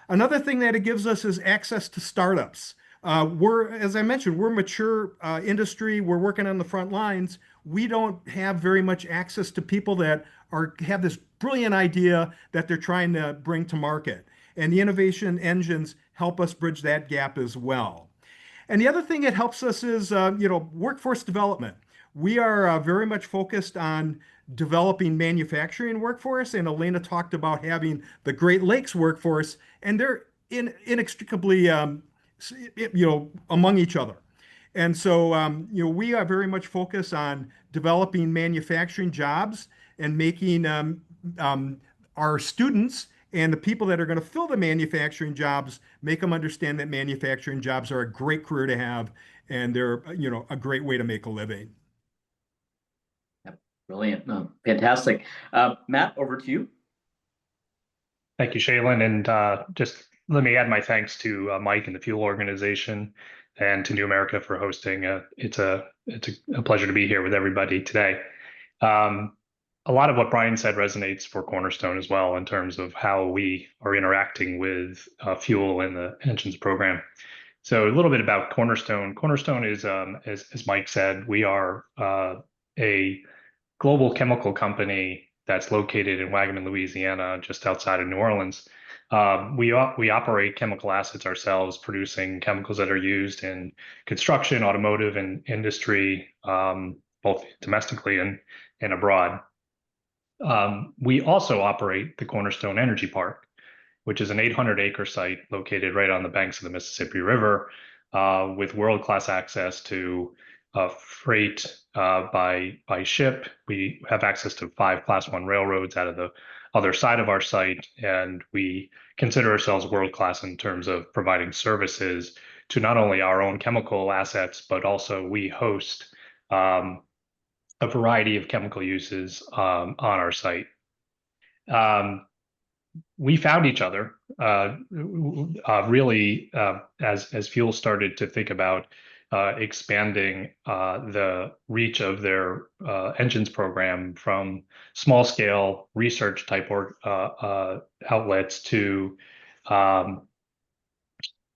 S8: Another thing that it gives us is access to startups. As I mentioned, we're a mature industry. We're working on the front lines. We don't have very much access to people that have this brilliant idea that they're trying to bring to market. And the innovation engines help us bridge that gap as well. And the other thing that helps us is, workforce development. We are very much focused on developing manufacturing workforce, and Elena talked about having the Great Lakes workforce, and they're inextricably, among each other. And so, we are very much focused on developing manufacturing jobs and making our students and the people that are going to fill the manufacturing jobs, make them understand that manufacturing jobs are a great career to have, and they're, a great way to make a living.
S6: Brilliant. Fantastic. Matt, over to you.
S10: Thank you, Shaylin. And just let me add my thanks to Mike and the Fuel Organization and to New America for hosting. It's a pleasure to be here with everybody today. A lot of what Brian said resonates for Cornerstone as well in terms of how we are interacting with fuel in the engines program. So a little bit about Cornerstone. Cornerstone is, as Mike said, we are a global chemical company that's located in Waggaman, Louisiana, just outside of New Orleans. We operate chemical assets ourselves, producing chemicals that are used in construction, automotive, and industry, both domestically and abroad. We also operate the Cornerstone Energy Park, which is an 800-acre site located right on the banks of the Mississippi River, with world-class access to freight by ship. We have access to 5 Class 1 railroads out of the other side of our site, and we consider ourselves world-class in terms of providing services to not only our own chemical assets, but also we host a variety of chemical uses on our site. We found each other really as Fuel started to think about expanding the reach of their engines program from small scale research type outlets to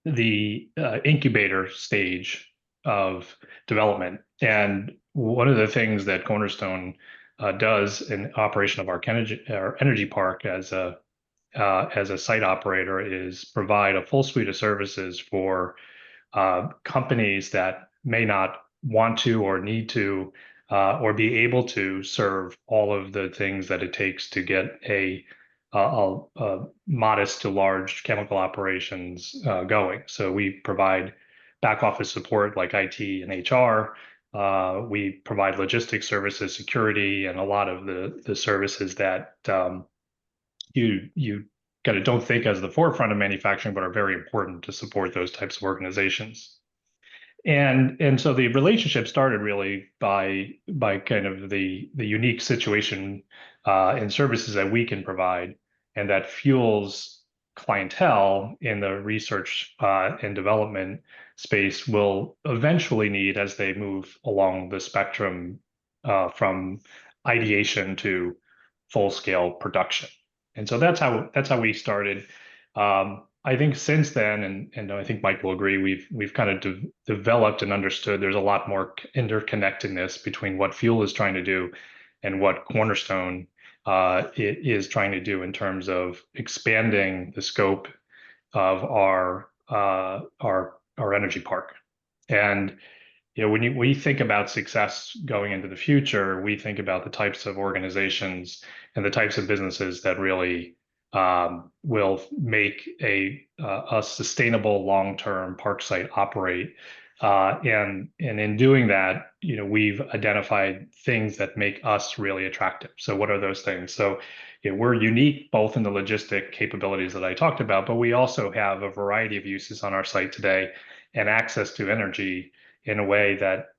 S10: the incubator stage of development. And one of the things that Cornerstone does in operation of our energy park as a site operator is provide a full suite of services for companies that may not want to or need to or be able to serve all of the things that it takes to get a modest to large chemical operations going. So we provide back office support like IT and HR. We provide logistics services, security, and a lot of the services that you kind of don't think as the forefront of manufacturing, but are very important to support those types of organizations. And so the relationship started really by kind of the unique situation and services that we can provide, and that Fuel's clientele in the research and development space will eventually need as they move along the spectrum from ideation to full-scale production. And so that's how we started. I think since then, and I think Mike will agree, we've kind of developed and understood there's a lot more interconnectedness between what Fuel is trying to do and what Cornerstone is trying to do in terms of expanding the scope of our energy park. And when we think about success going into the future, we think about the types of organizations and the types of businesses that really will make a sustainable long-term park site operate. And in doing that, we've identified things that make us really attractive. So what are those things? So we're unique both in the logistic capabilities that I talked about, but we also have a variety of uses on our site today and access to energy in a way that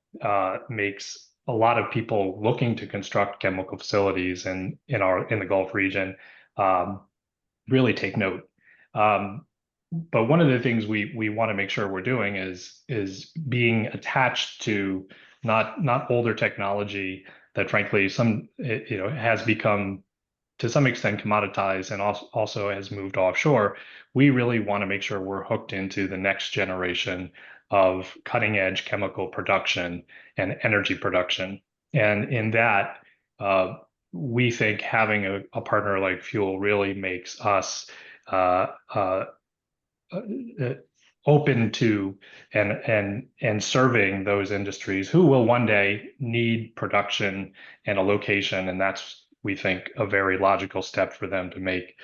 S10: makes a lot of people looking to construct chemical facilities in the Gulf region really take note. But one of the things we want to make sure we're doing is being attached to not older technology that frankly has become to some extent commoditized and also has moved offshore. We really want to make sure we're hooked into the next generation of cutting edge chemical production and energy production. And in that, we think having a partner like Fuel really makes us open to and serving those industries who will one day need production and a location. And that's, we think, a very logical step for them to make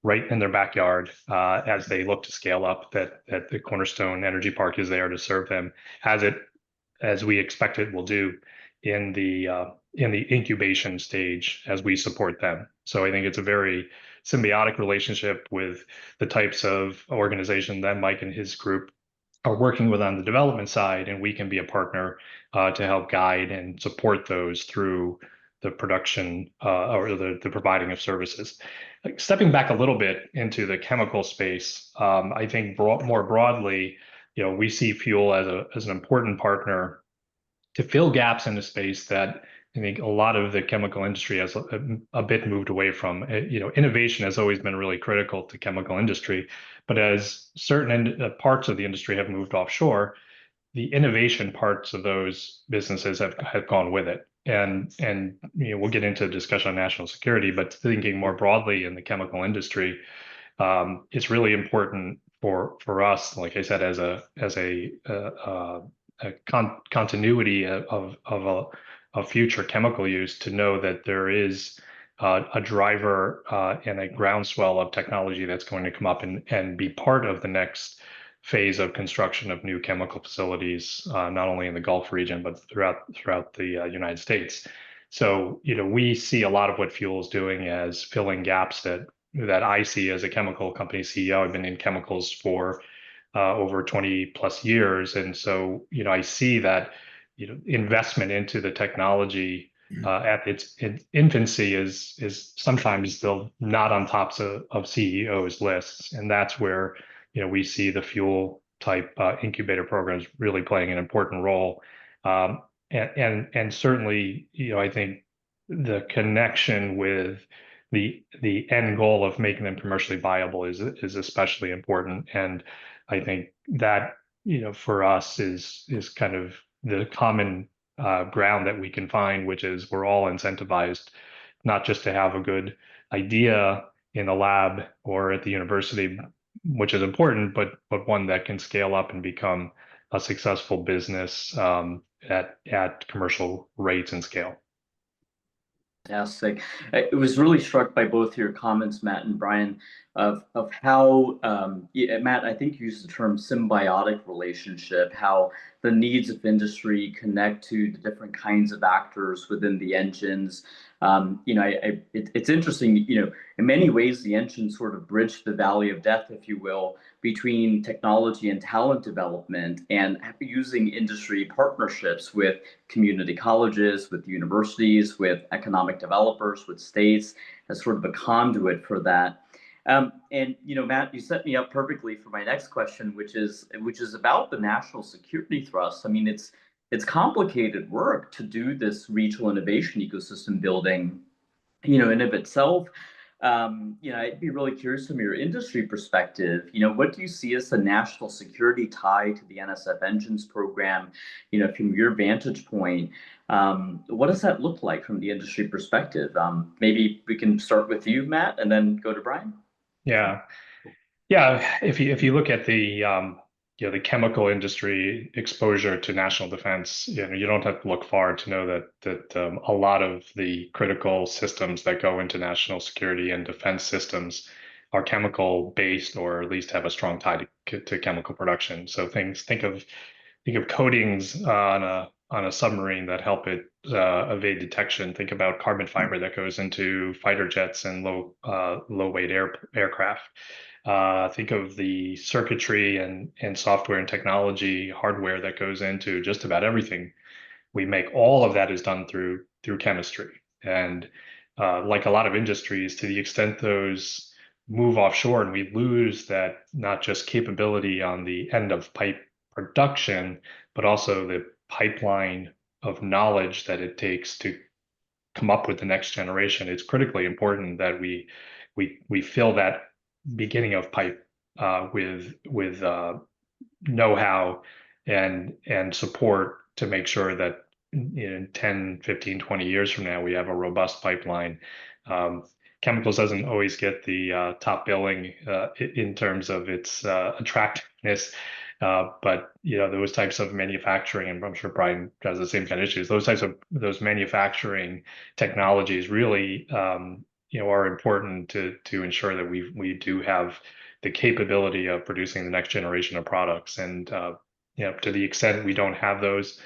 S10: right in their backyard as they look to scale up, that the Cornerstone Energy Park is there to serve them as we expect it will do in the incubation stage as we support them. So I think it's a very symbiotic relationship with the types of organization that Mike and his group are working with on the development side, and we can be a partner to help guide and support those through the production or the providing of services. Like stepping back a little bit into the chemical space, I think more broadly, we see Fuel as an important partner to fill gaps in the space that I think a lot of the chemical industry has a bit moved away from. Innovation has always been really critical to chemical industry, but as certain parts of the industry have moved offshore, innovation parts of those businesses have gone with it. And we'll get into a discussion on national security, but thinking more broadly in the chemical industry, it's really important for us, like I said, as a continuity of future chemical use, to know that there is a driver and a groundswell of technology that's going to come up and be part of the next phase of construction of new chemical facilities, not only in the Gulf region, but throughout the United States. So, we see a lot of what Fuel is doing as filling gaps that I see as a chemical company CEO. I've been in chemicals for over 20 plus years. And so, I see that, investment into the technology at its infancy is sometimes still not on tops of CEOs' lists. And that's where, we see the Fuel type incubator programs really playing an important role. And certainly, I think the connection with the end goal of making them commercially viable is especially important. And I think that, for us is kind of the common ground that we can find, which is we're all incentivized not just to have a good idea in the lab or at the university, which is important, but one that can scale up and become a successful business at commercial rates and scale.
S6: Fantastic. I was really struck by both your comments, Matt and Brian, of how, Matt, I think you used the term symbiotic relationship, how the needs of industry connect to the different kinds of actors within the engines. It's interesting, in many ways, the engines sort of bridge the valley of death, if you will, between technology and talent development, and using industry partnerships with community colleges, with universities, with economic developers, with states, as sort of a conduit for that. And Matt, you set me up perfectly for my next question, which is about the national security thrust. I mean, it's complicated work to do this regional innovation ecosystem building, in of itself. I'd be really curious from your industry perspective, what do you see as the national security tie to the NSF Engines program? From your vantage point, what does that look like from the industry perspective? Maybe we can start with you, Matt, and then go to Brian.
S10: Yeah. If you look at the the chemical industry exposure to national defense, you don't have to look far to know that a lot of the critical systems that go into national security and defense systems are chemical based, or at least have a strong tie to chemical production. So think of coatings on a submarine that help it evade detection. Think about carbon fiber that goes into fighter jets and low weight aircraft. Think of the circuitry and software and technology hardware that goes into just about everything we make. All of that is done through chemistry. And like a lot of industries, to the extent those move offshore and we lose that, not just capability on the end of pipe production, but also the pipeline of knowledge that it takes to come up with the next generation, it's critically important that we fill that beginning of pipe with know-how and support to make sure that in 10, 15, 20 years from now, we have a robust pipeline. Chemicals doesn't always get the top billing in terms of its attractiveness, but those types of manufacturing, and I'm sure Brian has the same kind of issues. Those manufacturing technologies really are important to ensure that we do have the capability of producing the next generation of products. And to the extent we don't have those,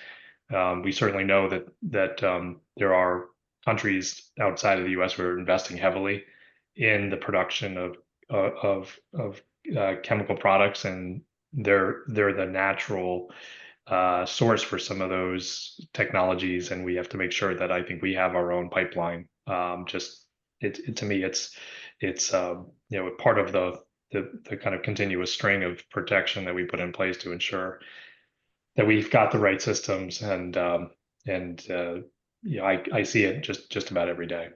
S10: we certainly know that there are countries outside of the U.S. who are investing heavily in the production of chemical products, and they're the natural source for some of those technologies. And we have to make sure that I think we have our own pipeline. To me, it's part of the kind of continuous string of protection that we put in place to ensure that we've got the right systems, and I see it just about every day.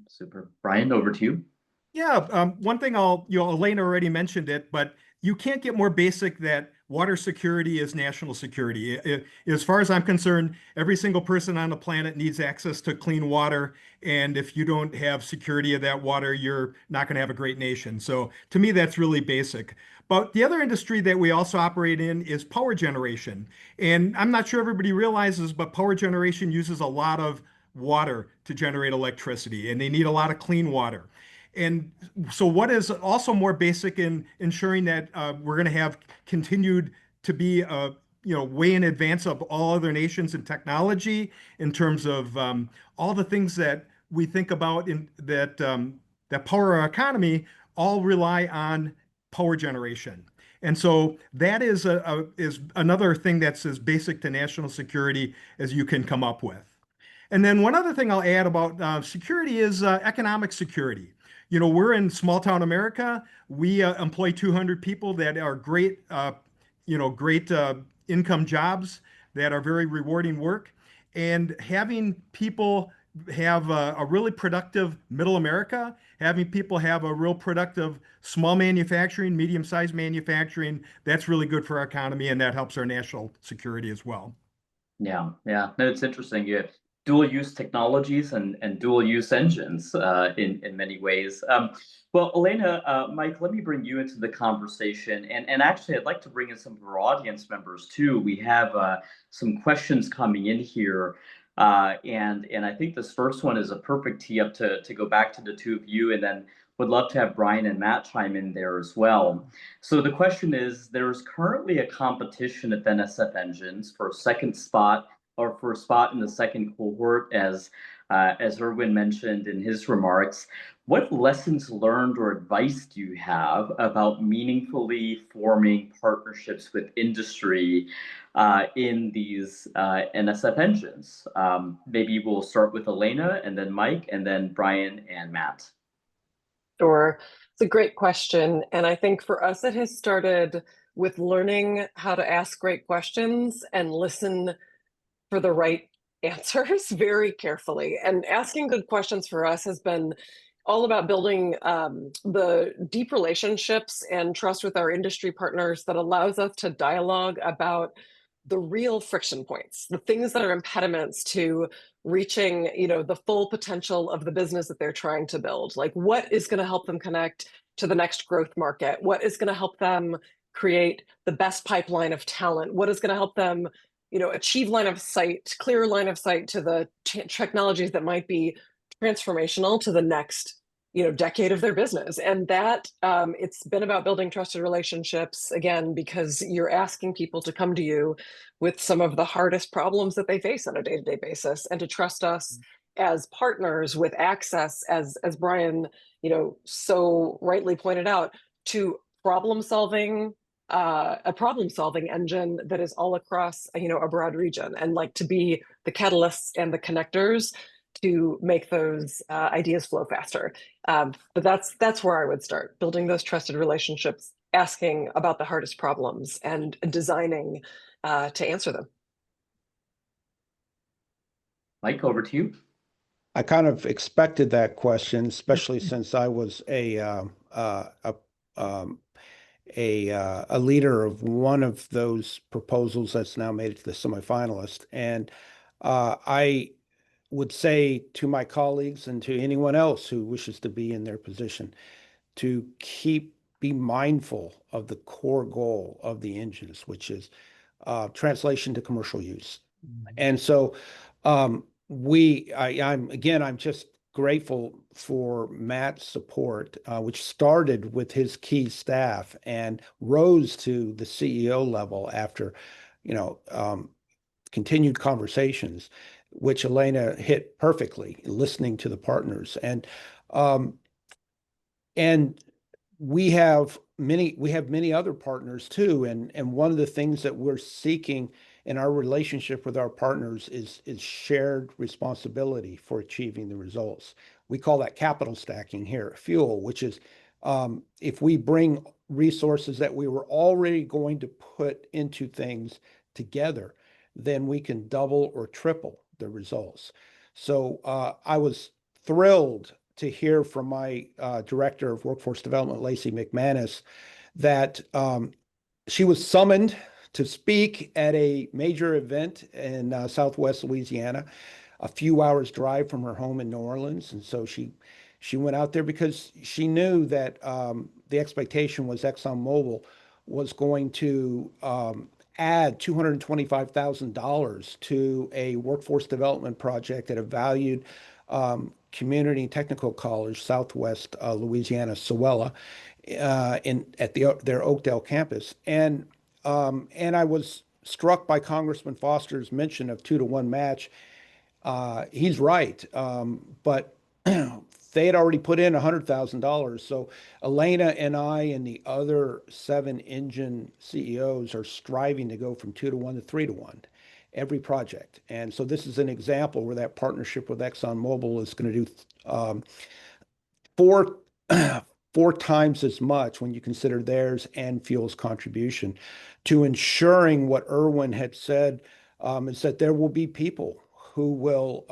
S6: Super. Brian, over to you.
S8: Yeah, one thing Elena already mentioned it, but you can't get more basic that water security is national security. As far as I'm concerned, every single person on the planet needs access to clean water. And if you don't have security of that water, you're not going to have a great nation. So to me, that's really basic. But the other industry that we also operate in is power generation. And I'm not sure everybody realizes, but power generation uses a lot of water to generate electricity, and they need a lot of clean water. And so what is also more basic in ensuring that we're going to have continued to be way in advance of all other nations in technology in terms of all the things that we think about in that power our economy all rely on power generation. And so that is is another thing that's as basic to national security as you can come up with. And then one other thing I'll add about security is economic security. You know, we're in small town America. We employ 200 people that are great, great income jobs that are very rewarding work. And having people have a really productive middle America, having people have a real productive small manufacturing, medium-sized manufacturing, that's really good for our economy, and that helps our national security as well.
S6: Yeah, yeah. No, it's interesting. You have dual use technologies and dual use engines in many ways. Well, Elena, Mike, let me bring you into the conversation. And actually, I'd like to bring in some of our audience members too. We have some questions coming in here. And I think this first one is a perfect tee up to go back to the two of you, and then would love to have Brian and Matt chime in there as well. So the question is, there's currently a competition at NSF Engines for a second spot, or for a spot in the second cohort, as Erwin mentioned in his remarks. What lessons learned or advice do you have about meaningfully forming partnerships with industry in these NSF engines? Maybe we'll start with Elena, and then Mike, and then Brian and Matt.
S9: Sure. It's a great question. And I think for us, it has started with learning how to ask great questions and listen for the right answers very carefully. And asking good questions for us has been all about building the deep relationships and trust with our industry partners that allows us to dialogue about the real friction points, the things that are impediments to reaching, the full potential of the business that they're trying to build. Like, what is going to help them connect to the next growth market? What is going to help them create the best pipeline of talent? What is going to help them, achieve clear line of sight to the technologies that might be transformational to the next decade of their business? And that it's been about building trusted relationships, again, because you're asking people to come to you with some of the hardest problems that they face on a day-to-day basis, and to trust us as partners with access, as Brian so rightly pointed out, to a problem solving engine that is all across a broad region, and like to be the catalysts and the connectors to make those ideas flow faster. But that's where I would start, building those trusted relationships, asking about the hardest problems, and designing to answer them.
S6: Mike, over to you.
S7: I kind of expected that question, especially since I was a leader of one of those proposals that's now made it to the semifinalist. And I would say to my colleagues and to anyone else who wishes to be in their position to be mindful of the core goal of the engines, which is translation to commercial use. And so I'm just grateful for Matt's support, which started with his key staff and rose to the CEO level after, continued conversations, which Elena hit perfectly, listening to the partners. And we have many other partners too. And one of the things that we're seeking in our relationship with our partners is shared responsibility for achieving the results. We call that capital stacking here at Fuel, which is if we bring resources that we were already going to put into things together, then we can double or triple the results. So I was thrilled to hear from my Director of Workforce Development, Lacey McManus, that she was summoned to speak at a major event in Southwest Louisiana, a few hours drive from her home in New Orleans. And so she went out there because she knew that the expectation was ExxonMobil was going to add $225,000 to a workforce development project at a valued community and technical college, Southwest Louisiana, Sewella, at their Oakdale campus. And I was struck by Congressman Foster's mention of 2-to-1 match. He's right, but they had already put in $100,000. So Elena and I and the other 7 engine CEOs are striving to go from 2-to-1 to 3-to-1 every project. And so this is an example where that partnership with ExxonMobil is going to do four four times as much when you consider theirs and fuel's contribution to ensuring what Irwin had said, is that there will be people who will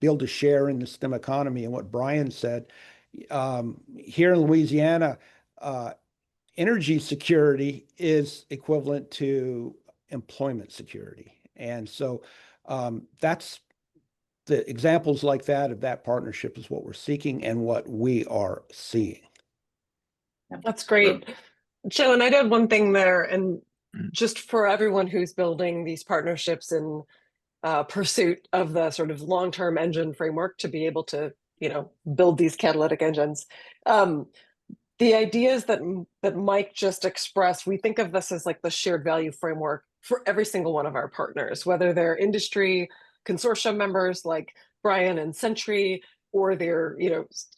S7: be able to share in the STEM economy. And what Brian said, here in Louisiana, energy security is equivalent to employment security. And so that's the examples like that of that partnership is what we're seeking and what we are seeing.
S9: That's great. Shaylin, I'd add one thing there, and just for everyone who's building these partnerships in pursuit of the sort of long-term engine framework to be able to, build these catalytic engines. The ideas that Mike just expressed, we think of this as like the shared value framework for every single one of our partners, whether they're industry consortium members like Brian and Century, or they're,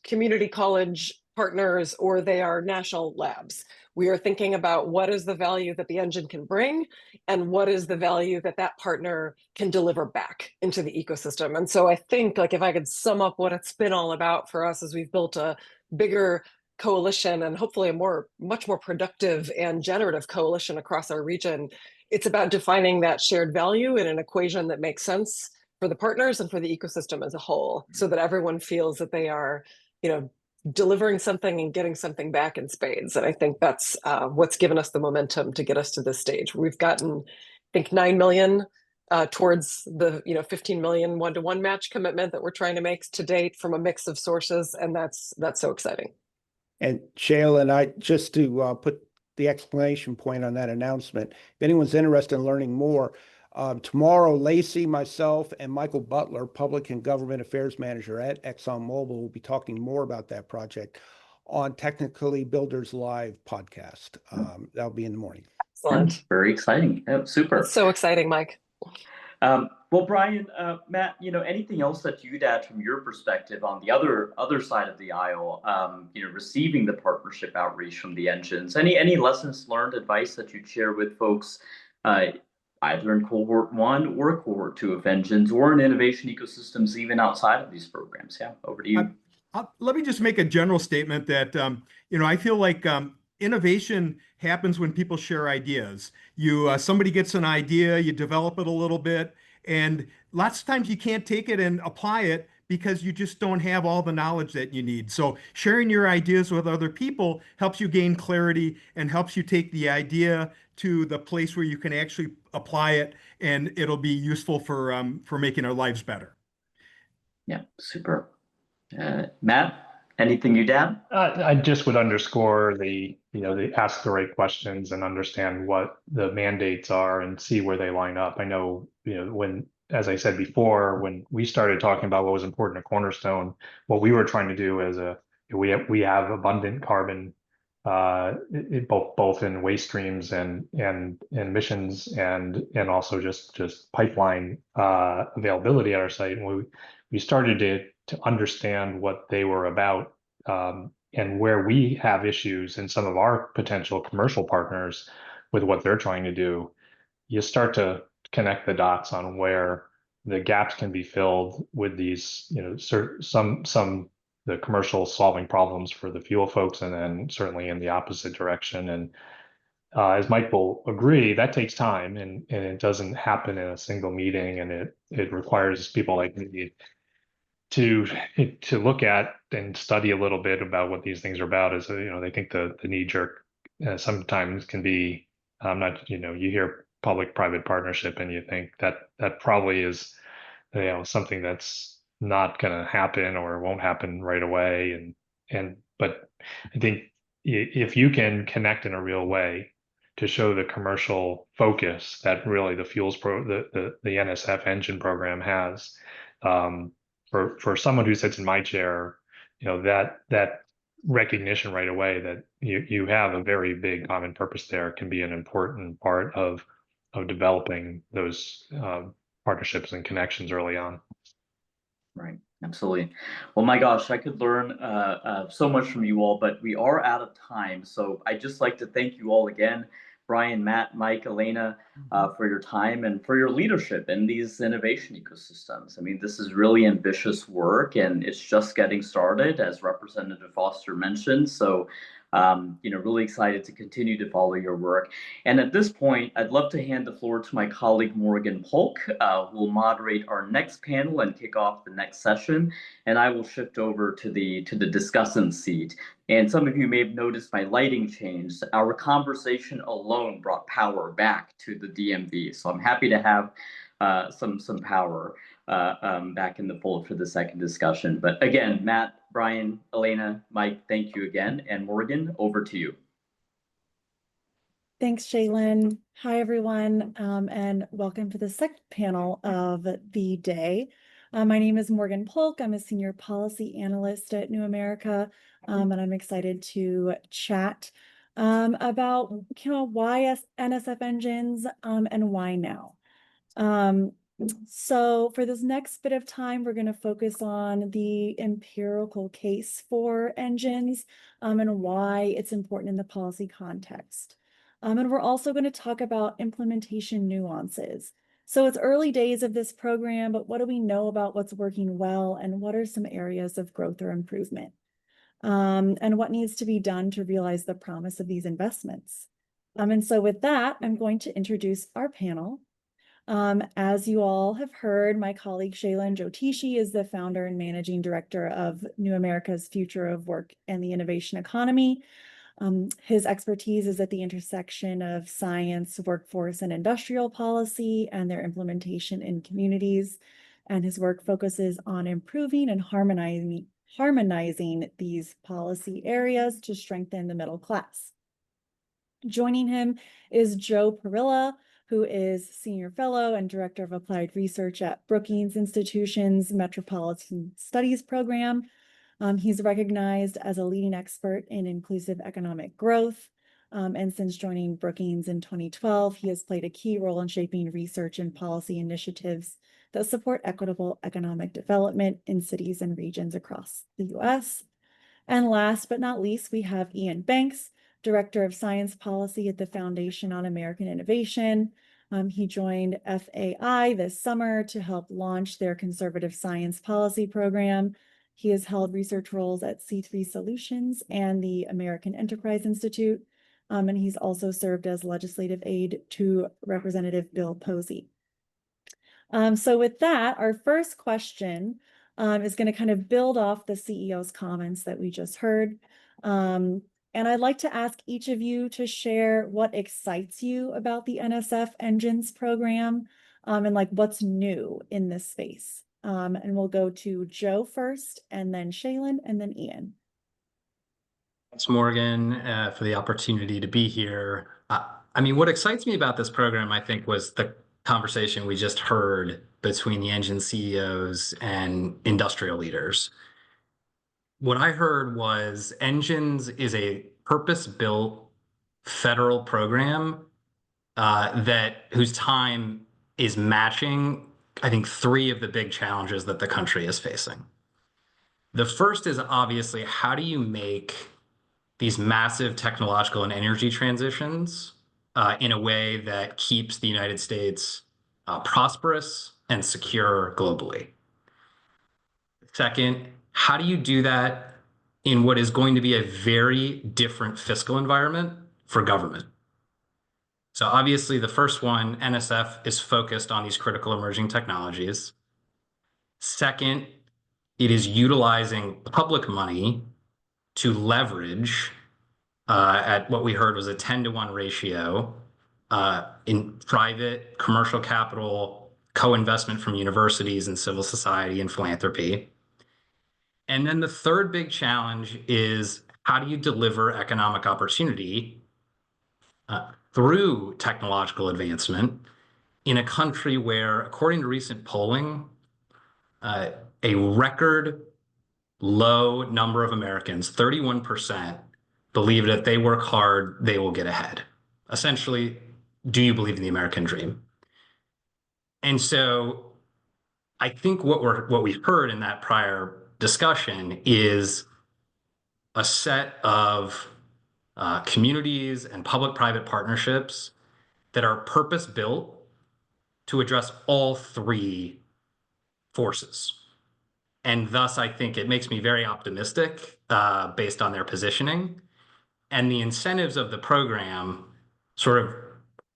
S9: community college partners, or they are national labs. We are thinking about what is the value that the engine can bring and what is the value that that partner can deliver back into the ecosystem. And so I think, like, if I could sum up what it's been all about for us as we've built a bigger coalition and hopefully a much more productive and generative coalition across our region, it's about defining that shared value in an equation that makes sense for the partners and for the ecosystem as a whole, so that everyone feels that they are, delivering something and getting something back in spades. And I think that's what's given us the momentum to get us to this stage. We've gotten, I think, 9 million towards the 15 million 1-to-1 match commitment that we're trying to make to date from a mix of sources, and that's so exciting.
S7: And Shaylin, I just to put the exclamation point on that announcement, if anyone's interested in learning more, tomorrow, Lacey, myself, and Michael Butler, Public and Government Affairs Manager at ExxonMobil, will be talking more about that project on Technically Builders Live podcast. That'll be in the morning.
S9: Excellent.
S6: Very exciting. Super.
S9: That's so exciting, Mike.
S6: Well, Brian, Matt, anything else that you'd add from your perspective on the other side of the aisle, receiving the partnership outreach from the engines? Any lessons learned, advice that you'd share with folks, either in cohort 1 or cohort 2 of engines, or in innovation ecosystems, even outside of these programs? Yeah, over to you.
S8: Let me just make a general statement that, I feel like innovation happens when people share ideas. Somebody gets an idea, you develop it a little bit, and lots of times you can't take it and apply it because you just don't have all the knowledge that you need. So sharing your ideas with other people helps you gain clarity and helps you take the idea to the place where you can actually apply it, and it'll be useful for making our lives better.
S6: Yeah, super. Matt, anything you'd add?
S10: I just would underscore the ask the right questions and understand what the mandates are and see where they line up. I know, when, as I said before, when we started talking about what was important at Cornerstone, what we were trying to do as we have abundant carbon, both in waste streams and emissions and also just pipeline availability at our site. And we started to understand what they were about, and where we have issues in some of our potential commercial partners with what they're trying to do. You start to connect the dots on where the gaps can be filled with these, some the commercial solving problems for the fuel folks, and then certainly in the opposite direction. And as Mike will agree, that takes time, and it doesn't happen in a single meeting, and it requires people like me to look at and study a little bit about what these things are about. Is they think the knee-jerk sometimes can be not, you hear public-private partnership and you think that probably is, something that's not going to happen or won't happen right away. But I think if you can connect in a real way to show the commercial focus that really the the NSF engine program has, for someone who sits in my chair, that recognition right away that you have a very big common purpose there can be an important part of developing those partnerships and connections early on.
S6: Right, absolutely. Well, my gosh, I could learn so much from you all, but we are out of time. So I'd just like to thank you all again, Brian, Matt, Mike, Elena, for your time and for your leadership in these innovation ecosystems. I mean, this is really ambitious work and it's just getting started, as Representative Foster mentioned. So, really excited to continue to follow your work. And at this point, I'd love to hand the floor to my colleague Morgan Polk, who will moderate our next panel and kick off the next session. And I will shift over to the discussant seat. And some of you may have noticed my lighting changed. Our conversation alone brought power back to the DMV. So I'm happy to have some power back in the fold for the second discussion. But again, Matt, Brian, Elena, Mike, thank you again. And Morgan, over to you.
S11: Thanks, Shaylin. Hi, everyone, and welcome to the second panel of the day. My name is Morgan Polk. I'm a senior policy analyst at New America, and I'm excited to chat about why NSF Engines and why now. So for this next bit of time, we're going to focus on the empirical case for engines and why it's important in the policy context. And we're also going to talk about implementation nuances. So it's early days of this program, but what do we know about what's working well and what are some areas of growth or improvement? And what needs to be done to realize the promise of these investments? And so with that, I'm going to introduce our panel. As you all have heard, my colleague Shaylin Jyotishi is the founder and managing director of New America's Future of Work and the Innovation Economy. His expertise is at the intersection of science, workforce, and industrial policy and their implementation in communities. And his work focuses on improving and harmonizing these policy areas to strengthen the middle class. Joining him is Joe Perilla, who is Senior Fellow and Director of Applied Research at Brookings Institution's Metropolitan Studies Program. He's recognized as a leading expert in inclusive economic growth. And since joining Brookings in 2012, he has played a key role in shaping research and policy initiatives that support equitable economic development in cities and regions across the US. And last but not least, we have Ian Banks, Director of Science Policy at the Foundation on American Innovation. He joined FAI this summer to help launch their conservative science policy program. He has held research roles at C3 Solutions and the American Enterprise Institute, and he's also served as legislative aide to Representative Bill Posey. So with that, our first question is going to kind of build off the CEO's comments that we just heard. And I'd like to ask each of you to share what excites you about the NSF Engines program and like what's new in this space. And we'll go to Joe first, and then Shaylin, and then Ian.
S12: Thanks, Morgan, for the opportunity to be here. I mean, what excites me about this program, I think, was the conversation we just heard between the engine CEOs and industrial leaders. What I heard was Engines is a purpose-built federal program whose time is matching, I think, three of the big challenges that the country is facing. The first is obviously, how do you make these massive technological and energy transitions in a way that keeps the United States prosperous and secure globally? Second, how do you do that in what is going to be a very different fiscal environment for government? So obviously the first one, NSF, is focused on these critical emerging technologies. Second, it is utilizing public money to leverage at what we heard was a 10-to-1 ratio in private commercial capital, co-investment from universities and civil society and philanthropy. And then the third big challenge is how do you deliver economic opportunity through technological advancement in a country where, according to recent polling, a record low number of Americans, 31%, believe that if they work hard, they will get ahead. Essentially, do you believe in the American dream? And so I think what we've heard in that prior discussion is a set of communities and public-private partnerships that are purpose-built to address all three forces. And thus, I think it makes me very optimistic based on their positioning. And the incentives of the program sort of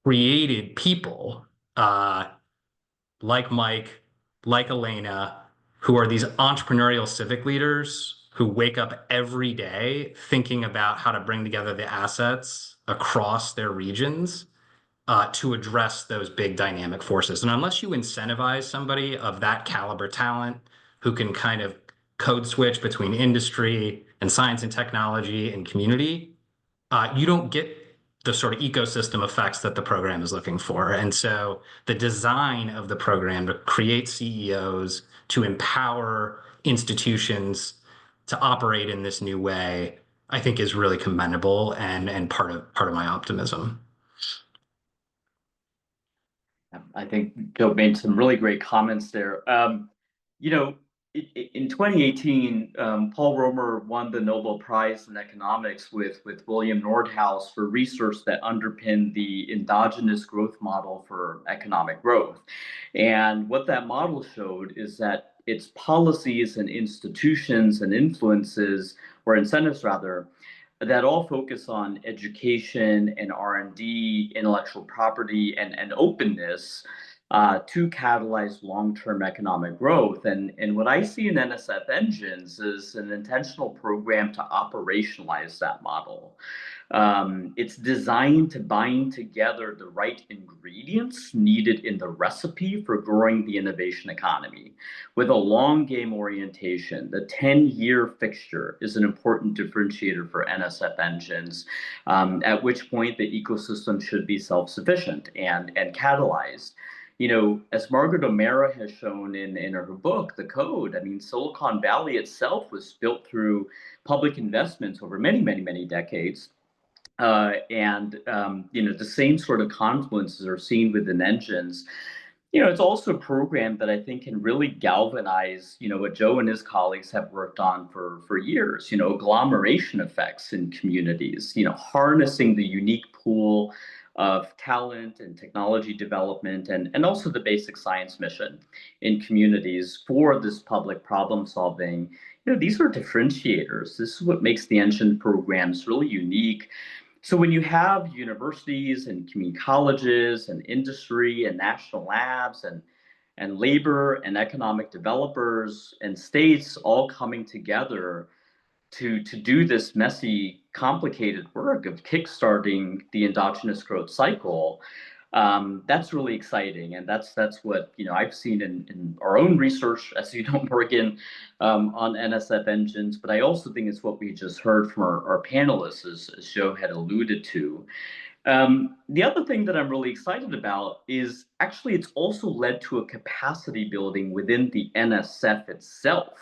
S12: created people like Mike, like Elena, who are these entrepreneurial civic leaders who wake up every day thinking about how to bring together the assets across their regions to address those big dynamic forces. And unless you incentivize somebody of that caliber talent who can kind of code switch between industry and science and technology and community, you don't get the sort of ecosystem effects that the program is looking for. And so the design of the program to create CEOs, to empower institutions to operate in this new way, I think is really commendable and part of my optimism.
S6: I think Joe made some really great comments there. You know, in 2018, Paul Romer won the Nobel Prize in Economics with William Nordhaus for research that underpinned the endogenous growth model for economic growth. And what that model showed is that its policies and institutions and influences, or incentives rather, that all focus on education and R&D, intellectual property, and openness to catalyze long-term economic growth. And what I see in NSF Engines is an intentional program to operationalize that model. It's designed to bind together the right ingredients needed in the recipe for growing the innovation economy. With a long game orientation, the 10-year fixture is an important differentiator for NSF Engines, at which point the ecosystem should be self-sufficient and catalyzed. You know, as Margaret O'Mara has shown in her book, The Code, I mean, Silicon Valley itself was built through public investments over many, many, many decades. You know, the same sort of confluences are seen within Engines. You know, it's also a program that I think can really galvanize, you know, what Joe and his colleagues have worked on for years, you know, agglomeration effects in communities, you know, harnessing the unique pool of talent and technology development and also the basic science mission in communities for this public problem solving. You know, these are differentiators. This is what makes the Engine programs really unique. So when you have universities and community colleges and industry and national labs and labor and economic developers and states all coming together to do this messy, complicated work of kickstarting the endogenous growth cycle, that's really exciting. And that's what, you know, I've seen in our own research, as you know, Morgan, on NSF Engines, but I also think it's what we just heard from our panelists, as Joe had alluded to. The other thing that I'm really excited about is actually it's also led to a capacity building within the NSF itself.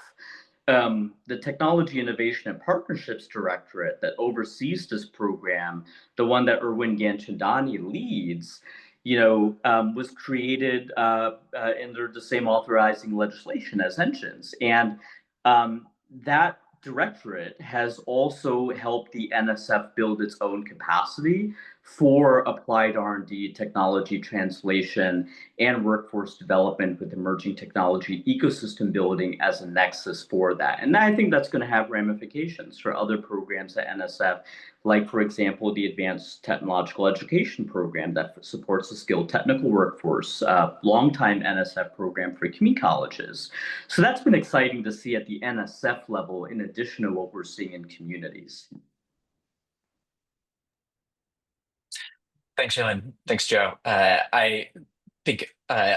S6: The Technology Innovation and Partnerships Directorate that oversees this program, the one that Erwin Ganchandani leads, you know, was created under the same authorizing legislation as Engines. And that directorate has also helped the NSF build its own capacity for applied R&D, technology translation, and workforce development with emerging technology ecosystem building as a nexus for that. And I think that's going to have ramifications for other programs at NSF, like, for example, the Advanced Technological Education Program that supports the skilled technical workforce, longtime NSF program for community colleges. So that's been exciting to see at the NSF level, in addition to what we're seeing in communities.
S13: Thanks, Shaylin. Thanks, Joe. I think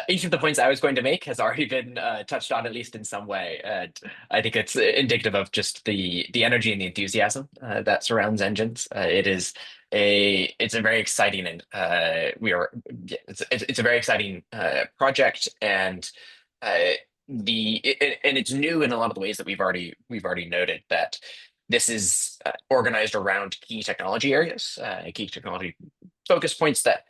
S13: each of the points I was going to make has already been touched on, at least in some way. And I think it's indicative of just the energy and the enthusiasm that surrounds engines. It's a very exciting and it's a very exciting project, and it's new in a lot of the ways that we've already noted that this is organized around key technology areas, key technology focus points that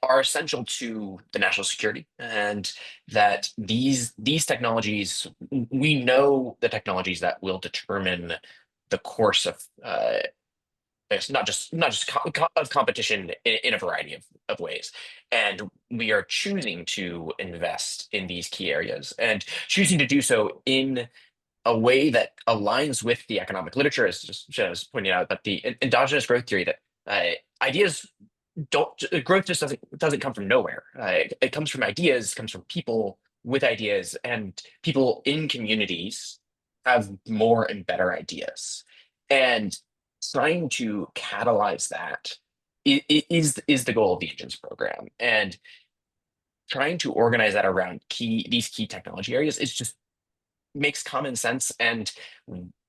S13: are essential to the national security, and that these technologies, we know the technologies that will determine the course of it's not just of competition in a variety of ways, and we are choosing to invest in these key areas and choosing to do so in a way that aligns with the economic literature, as just pointing out, but the endogenous growth theory that ideas don't growth just doesn't come from nowhere. It comes from ideas, comes from people with ideas, and people in communities have more and better ideas. And trying to catalyze that is the goal of the Engines program. And trying to organize that around these key technology areas is just makes common sense and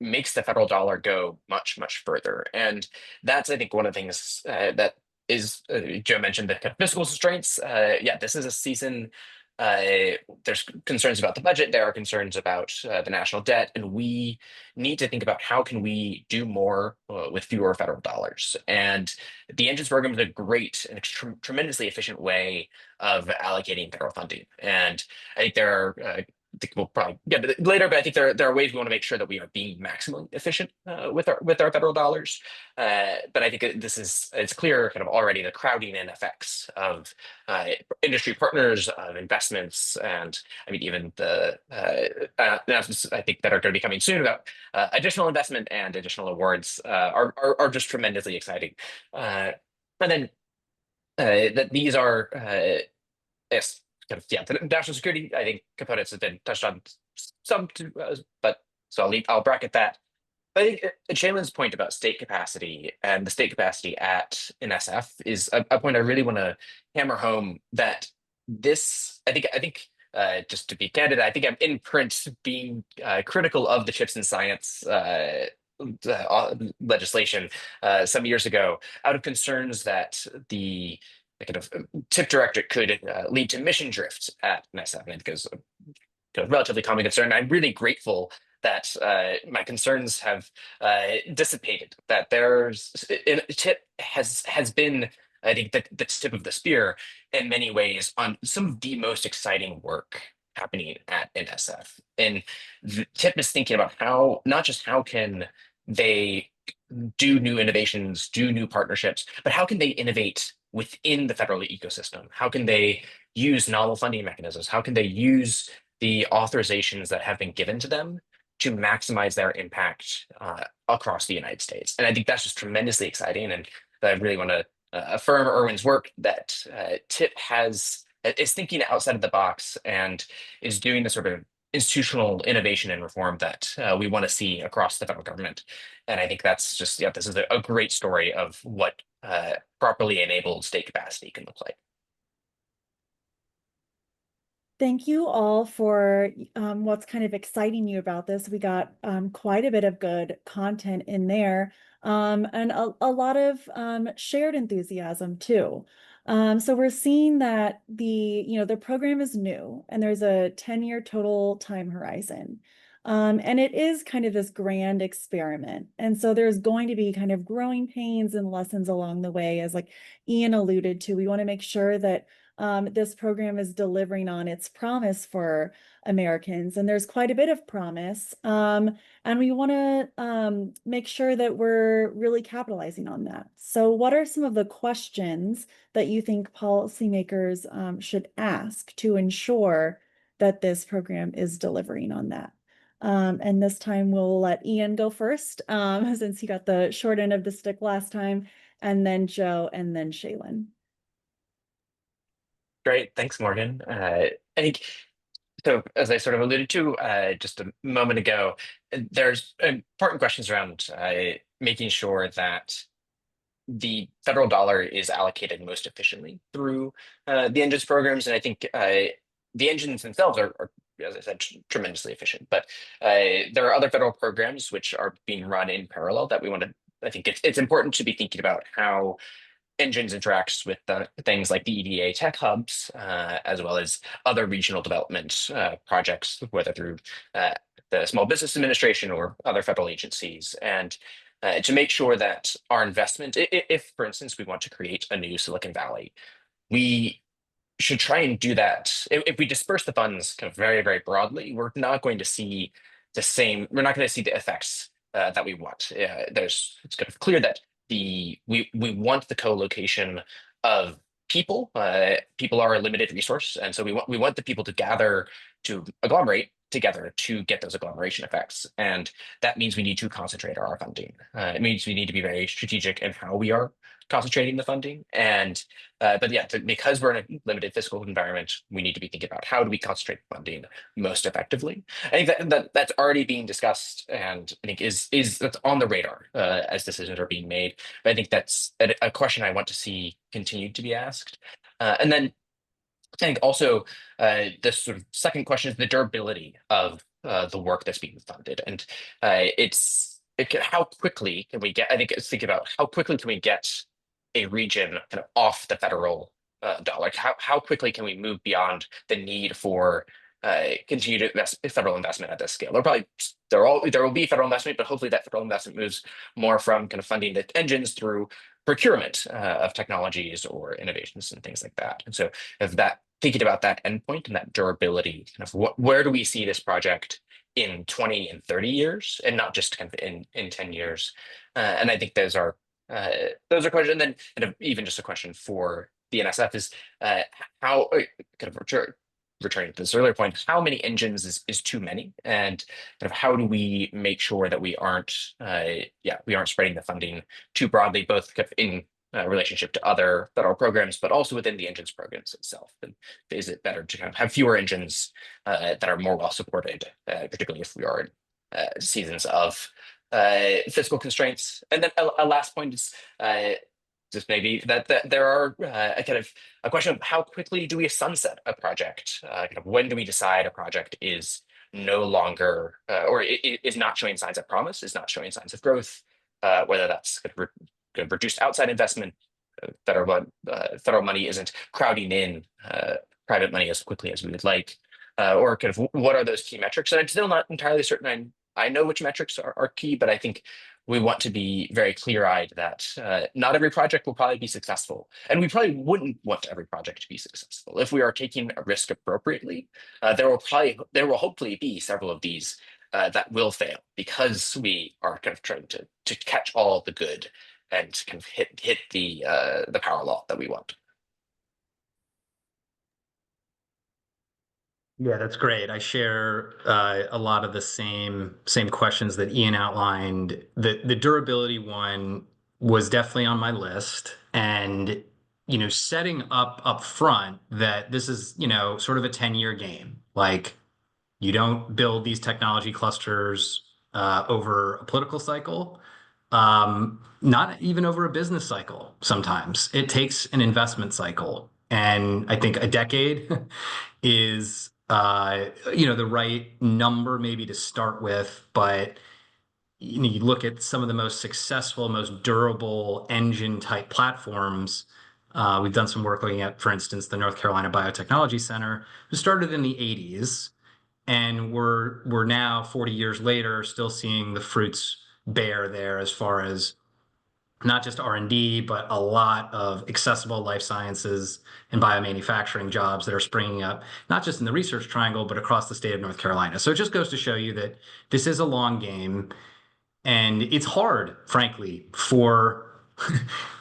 S13: makes the federal dollar go much, much further. And that's, I think, one of the things that is, Joe mentioned the kind of fiscal constraints. Yeah, this is a season. There's concerns about the budget. There are concerns about the national debt, and we need to think about how can we do more with fewer federal dollars. And the Engines program is a great and tremendously efficient way of allocating federal funding. And I think there are I think we'll probably get to it later, but I think there are ways we want to make sure that we are being maximally efficient with our federal dollars. But I think it's clear kind of already the crowding in effects of industry partners, of investments, and I mean even the announcements I think that are going to be coming soon about additional investment and additional awards are just tremendously exciting. And then that these are yes, kind of, yeah, the national security, I think components have been touched on some, but so I'll bracket that. But I think Shaylin's point about state capacity and the state capacity at NSF is a point I really want to hammer home. That this, I think, just to be candid, I think I'm in print being critical of the Chips and Science legislation some years ago, out of concerns that the kind of tip directorate could lead to mission drift at NSF, and because a relatively common concern. I'm really grateful that my concerns have dissipated. That tip has been, I think, the tip of the spear in many ways on some of the most exciting work happening at NSF. And the tip is thinking about not just how can they do new innovations, do new partnerships, but how can they innovate within the federal ecosystem? How can they use novel funding mechanisms? How can they use the authorizations that have been given to them to maximize their impact across the United States? And I think that's just tremendously exciting. And I really want to affirm Erwin's work that TIP is thinking outside of the box and is doing the sort of institutional innovation and reform that we want to see across the federal government. And I think that's just, yeah, this is a great story of what properly enabled state capacity can look like.
S11: Thank you all for what's kind of exciting you about this. We got quite a bit of good content in there, and a lot of shared enthusiasm too. So we're seeing that the program is new and there's a 10-year total time horizon. And it is kind of this grand experiment. And so there's going to be kind of growing pains and lessons along the way, as like Ian alluded to. We want to make sure that this program is delivering on its promise for Americans, and there's quite a bit of promise. And we want to make sure that we're really capitalizing on that. So what are some of the questions that you think policymakers should ask to ensure that this program is delivering on that? And this time we'll let Ian go first, since he got the short end of the stick last time, and then Joe, and then Shaylin.
S13: Great, thanks, Morgan. I think so. As I sort of alluded to just a moment ago, there's important questions around making sure that the federal dollar is allocated most efficiently through the engines programs. And I think the engines themselves are, as I said, tremendously efficient. But there are other federal programs which are being run in parallel that we want to, I think it's important to be thinking about how engines interacts with things like the EDA tech hubs, as well as other regional development projects, whether through the Small Business Administration or other federal agencies. And to make sure that our investment, if, for instance, we want to create a new Silicon Valley, we should try and do that. If we disperse the funds kind of very, very broadly, we're not going to see we're not going to see the effects that we want. It's kind of clear that we want the co-location of people. People are a limited resource, and so we want the people to gather, to agglomerate together to get those agglomeration effects. And that means we need to concentrate our funding. It means we need to be very strategic in how we are concentrating the funding. And but yeah, because we're in a limited fiscal environment, we need to be thinking about how do we concentrate funding most effectively. I think that's already being discussed, and I think is that's on the radar as decisions are being made. But I think that's a question I want to see continued to be asked. And then I think also the sort of second question is the durability of the work that's being funded, and how quickly can we get? I think it's thinking about how quickly can we get a region kind of off the federal dollar. Like how quickly can we move beyond the need for continued federal investment at this scale? There will be federal investment, but hopefully that federal investment moves more from kind of funding the engines through procurement of technologies or innovations and things like that. And so thinking about that endpoint and that durability, kind of where do we see this project in 20 and 30 years, and not just kind of in 10 years? And I think those are questions. And then kind of even just a question for the NSF is how kind of returning to this earlier point, how many engines is too many, and kind of how do we make sure that we aren't spreading the funding too broadly, both kind of in relationship to other federal programs, but also within the engines programs itself. And is it better to kind of have fewer engines that are more well supported, particularly if we are in seasons of fiscal constraints? And then a last point is just maybe that there are a question of how quickly do we sunset a project? Kind of when do we decide a project is no longer or is not showing signs of promise, is not showing signs of growth, whether that's kind of reduced outside investment, federal money isn't crowding in private money as quickly as we would like, or kind of what are those key metrics? And I'm still not entirely certain I know which metrics are key, but I think we want to be very clear-eyed that not every project will probably be successful. And we probably wouldn't want every project to be successful. If we are taking a risk appropriately, there will hopefully be several of these that will fail, because we are kind of trying to catch all the good and kind of hit the power law that we want.
S12: Yeah, that's great. I share a lot of the same questions that Ian outlined. The durability one was definitely on my list, and setting up front that this is sort of a 10-year game. Like, you don't build these technology clusters over a political cycle, not even over a business cycle. Sometimes it takes an investment cycle, and I think a decade is the right number maybe to start with. But you look at some of the most successful, most durable engine type platforms. We've done some work looking at, for instance, the North Carolina Biotechnology Center, who started in the 80s, and we're now 40 years later still seeing the fruits bear there, as far as not just R&D, but a lot of accessible life sciences and biomanufacturing jobs that are springing up, not just in the Research Triangle, but across the state of North Carolina. So it just goes to show you that this is a long game, and it's hard, frankly, for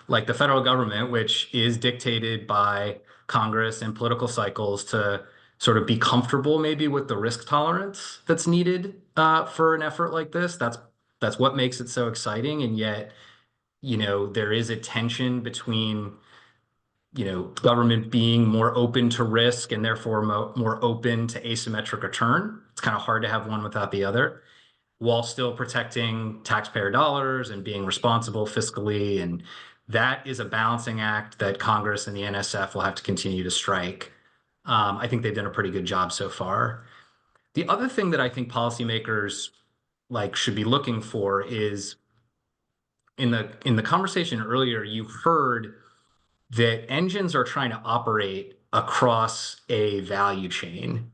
S12: like the federal government, which is dictated by Congress and political cycles, to sort of be comfortable maybe with the risk tolerance that's needed for an effort like this. That's what makes it so exciting. And yet, there is a tension between, government being more open to risk and therefore more open to asymmetric return. It's kind of hard to have one without the other, while still protecting taxpayer dollars and being responsible fiscally. And That is a balancing act that Congress and the NSF will have to continue to strike. I think they've done a pretty good job so far. The other thing that I think policymakers should be looking for is in the conversation earlier, you heard that engines are trying to operate across a value chain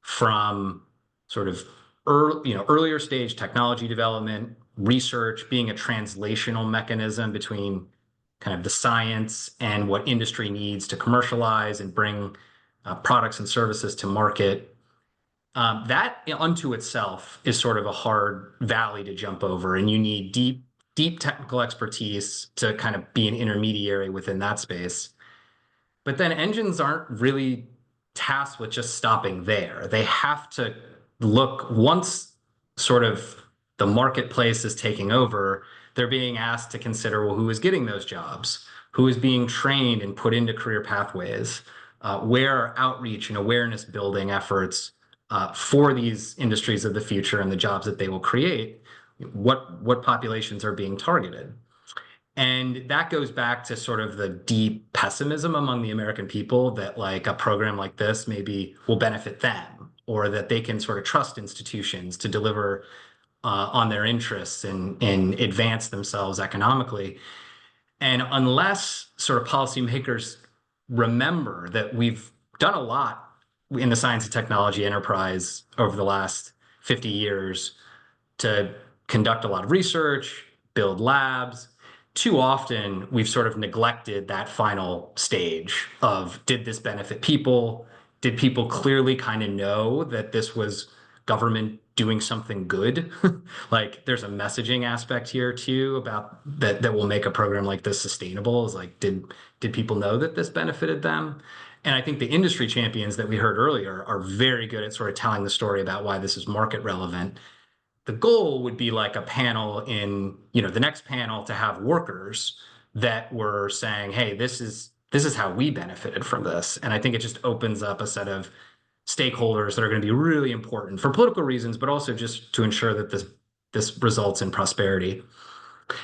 S12: from sort of earlier stage technology development, research being a translational mechanism between kind of the science and what industry needs to commercialize and bring products and services to market. That unto itself is sort of a hard valley to jump over, and you need deep technical expertise to kind of be an intermediary within that space. But then engines aren't really tasked with just stopping there. They have to look, once sort of the marketplace is taking over, they're being asked to consider, well, who is getting those jobs? Who is being trained and put into career pathways? Where are outreach and awareness building efforts for these industries of the future and the jobs that they will create? What populations are being targeted? And that goes back to sort of the deep pessimism among the American people that a program like this maybe will benefit them, or that they can sort of trust institutions to deliver on their interests and advance themselves economically. And unless sort of policymakers remember that we've done a lot in the science and technology enterprise over the last 50 years to conduct a lot of research, build labs, too often we've sort of neglected that final stage of, did this benefit people? Did people clearly kind of know that this was government doing something good? There's a messaging aspect here too about that will make a program like this sustainable. Is did people know that this benefited them? And I think the industry champions that we heard earlier are very good at sort of telling the story about why this is market relevant. The goal would be a panel in, the next panel to have workers that were saying, hey, this is how we benefited from this. And I think it just opens up a set of stakeholders that are going to be really important for political reasons, but also just to ensure that this results in prosperity.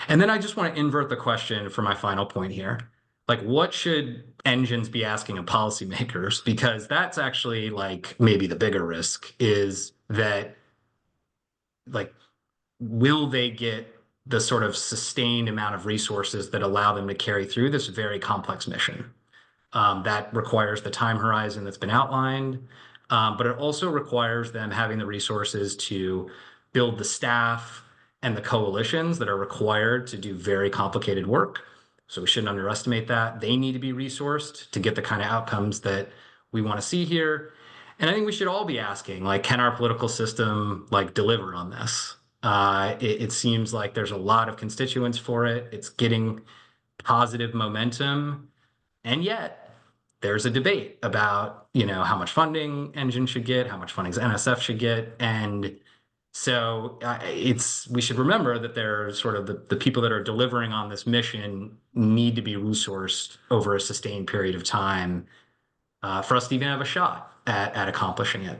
S12: And then I just want to invert the question for my final point here. What should engines be asking of policymakers? Because that's actually maybe the bigger risk, is that will they get the sort of sustained amount of resources that allow them to carry through this very complex mission? That requires the time horizon that's been outlined, but it also requires them having the resources to build the staff and the coalitions that are required to do very complicated work. So we shouldn't underestimate that. They need to be resourced to get the kind of outcomes that we want to see here. And I think we should all be asking, can our political system deliver on this? It seems like there's a lot of constituents for it. It's getting positive momentum. And yet there's a debate about, how much funding engine should get, how much funding NSF should get. And so we should remember that they're sort of the people that are delivering on this mission need to be resourced over a sustained period of time for us to even have a shot at accomplishing it.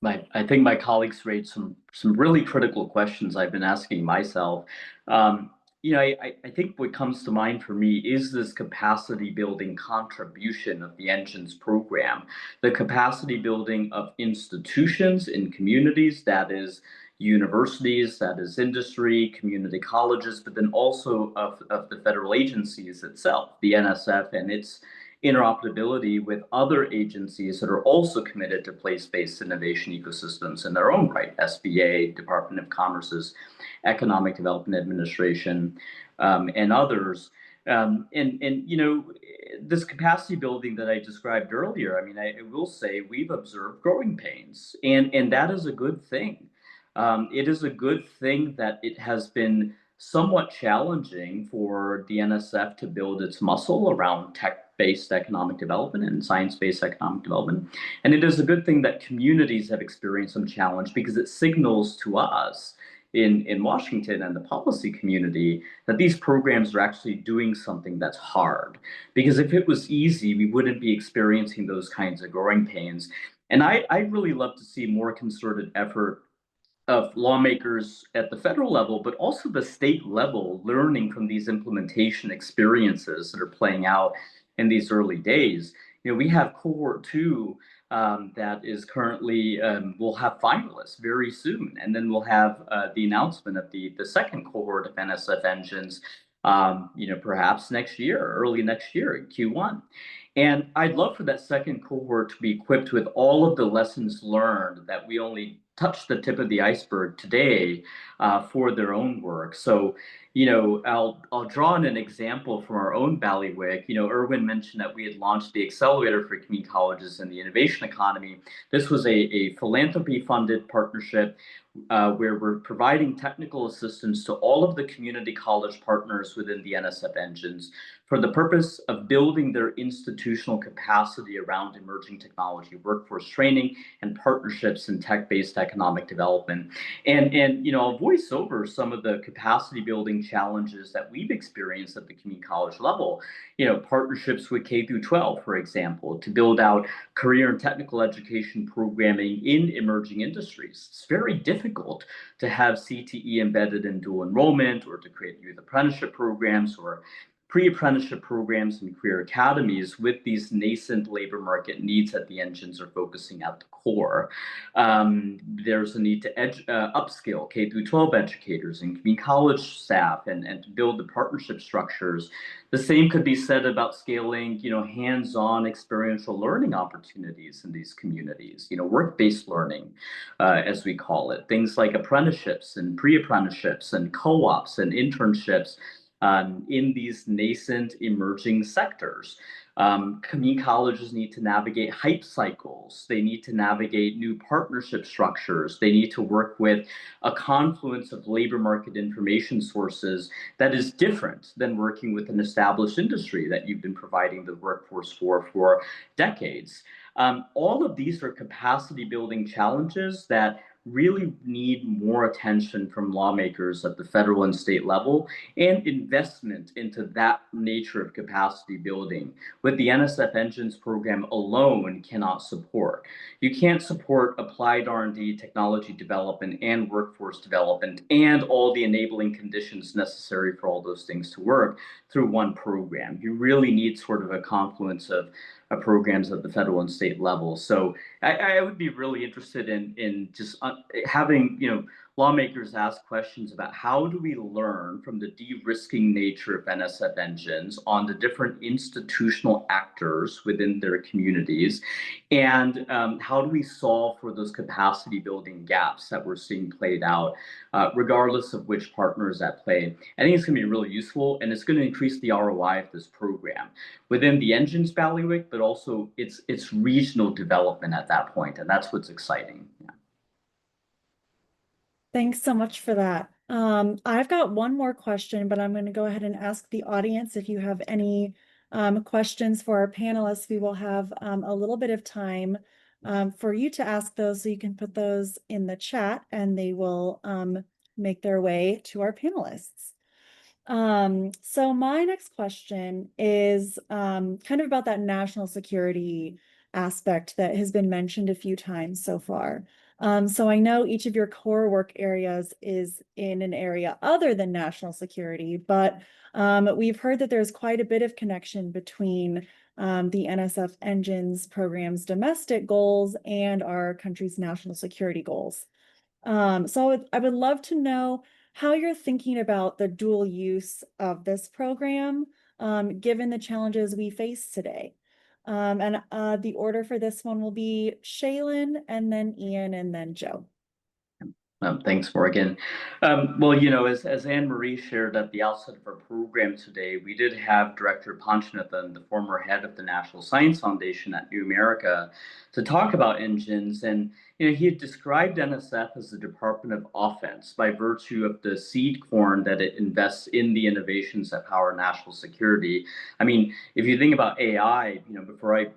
S6: I think my colleagues raised some really critical questions I've been asking myself. I think what comes to mind for me is this capacity building contribution of the Engines program, the capacity building of institutions in communities, that is universities, that is industry, community colleges, but then also of the federal agencies itself, the NSF and its interoperability with other agencies that are also committed to place-based innovation ecosystems in their own right, SBA, Department of Commerce's Economic Development Administration, and others. This capacity building that I described earlier, I will say we've observed growing pains, and that is a good thing. It is a good thing that it has been somewhat challenging for the NSF to build its muscle around tech-based economic development and science-based economic development. And it is a good thing that communities have experienced some challenge, because it signals to us in Washington and the policy community that these programs are actually doing something that's hard. Because if it was easy, we wouldn't be experiencing those kinds of growing pains. And I'd really love to see more concerted effort of lawmakers at the federal level, but also the state level, learning from these implementation experiences that are playing out in these early days. We have cohort 2 that is currently we'll have finalists very soon, and then we'll have the announcement of the second cohort of NSF engines, perhaps next year, early next year in Q1. And I'd love for that second cohort to be equipped with all of the lessons learned that we only touched the tip of the iceberg today for their own work. So, I'll draw on an example from our own bailiwick. Irwin mentioned that we had launched the Accelerator for Community Colleges and the Innovation Economy. This was a philanthropy-funded partnership where we're providing technical assistance to all of the community college partners within the NSF engines for the purpose of building their institutional capacity around emerging technology, workforce training, and partnerships in tech-based economic development. And I'll voice over some of the capacity building challenges that we've experienced at the community college level. Partnerships with K through 12, for example, to build out career and technical education programming in emerging industries. It's very difficult to have CTE embedded in dual enrollment, or to create youth apprenticeship programs or pre-apprenticeship programs and career academies with these nascent labor market needs that the engines are focusing at the core. There's a need to upskill K through 12 educators and community college staff and to build the partnership structures. The same could be said about scaling, hands-on experiential learning opportunities in these communities, work-based learning, as we call it, things like apprenticeships and pre-apprenticeships and co-ops and internships in these nascent emerging sectors. Community colleges need to navigate hype cycles. They need to navigate new partnership structures. They need to work with a confluence of labor market information sources that is different than working with an established industry that you've been providing the workforce for decades. All of these are capacity building challenges that really need more attention from lawmakers at the federal and state level, and investment into that nature of capacity building. With the NSF Engines program alone cannot support. You can't support applied R&D, technology development, and workforce development, and all the enabling conditions necessary for all those things to work through one program. You really need sort of a confluence of programs at the federal and state level. So I would be really interested in just having lawmakers ask questions about how do we learn from the de-risking nature of NSF engines on the different institutional actors within their communities, and how do we solve for those capacity building gaps that we're seeing played out, regardless of which partner is at play. I think it's going to be really useful, and it's going to increase the ROI of this program within the engines bailiwick, but also its regional development at that point, and that's what's exciting. Yeah.
S11: Thanks so much for that. I've got one more question, but I'm going to go ahead and ask the audience if you have any questions for our panelists. We will have a little bit of time for you to ask those, so you can put those in the chat and they will make their way to our panelists. So my next question is kind of about that national security aspect that has been mentioned a few times so far. So I know each of your core work areas is in an area other than national security, but we've heard that there's quite a bit of connection between the NSF Engines program's domestic goals and our country's national security goals. So I would love to know how you're thinking about the dual use of this program, given the challenges we face today. And the order for this one will be Shaylin, and then Ian, and then Joe.
S6: Thanks, Morgan. Well, as Anne-Marie shared at the outset of our program today, we did have Director Panchanathan, the former head of the National Science Foundation at New America, to talk about engines. And he had described NSF as the Department of Offense by virtue of the seed corn that it invests in the innovations that power national security. I mean, if you think about AI, before I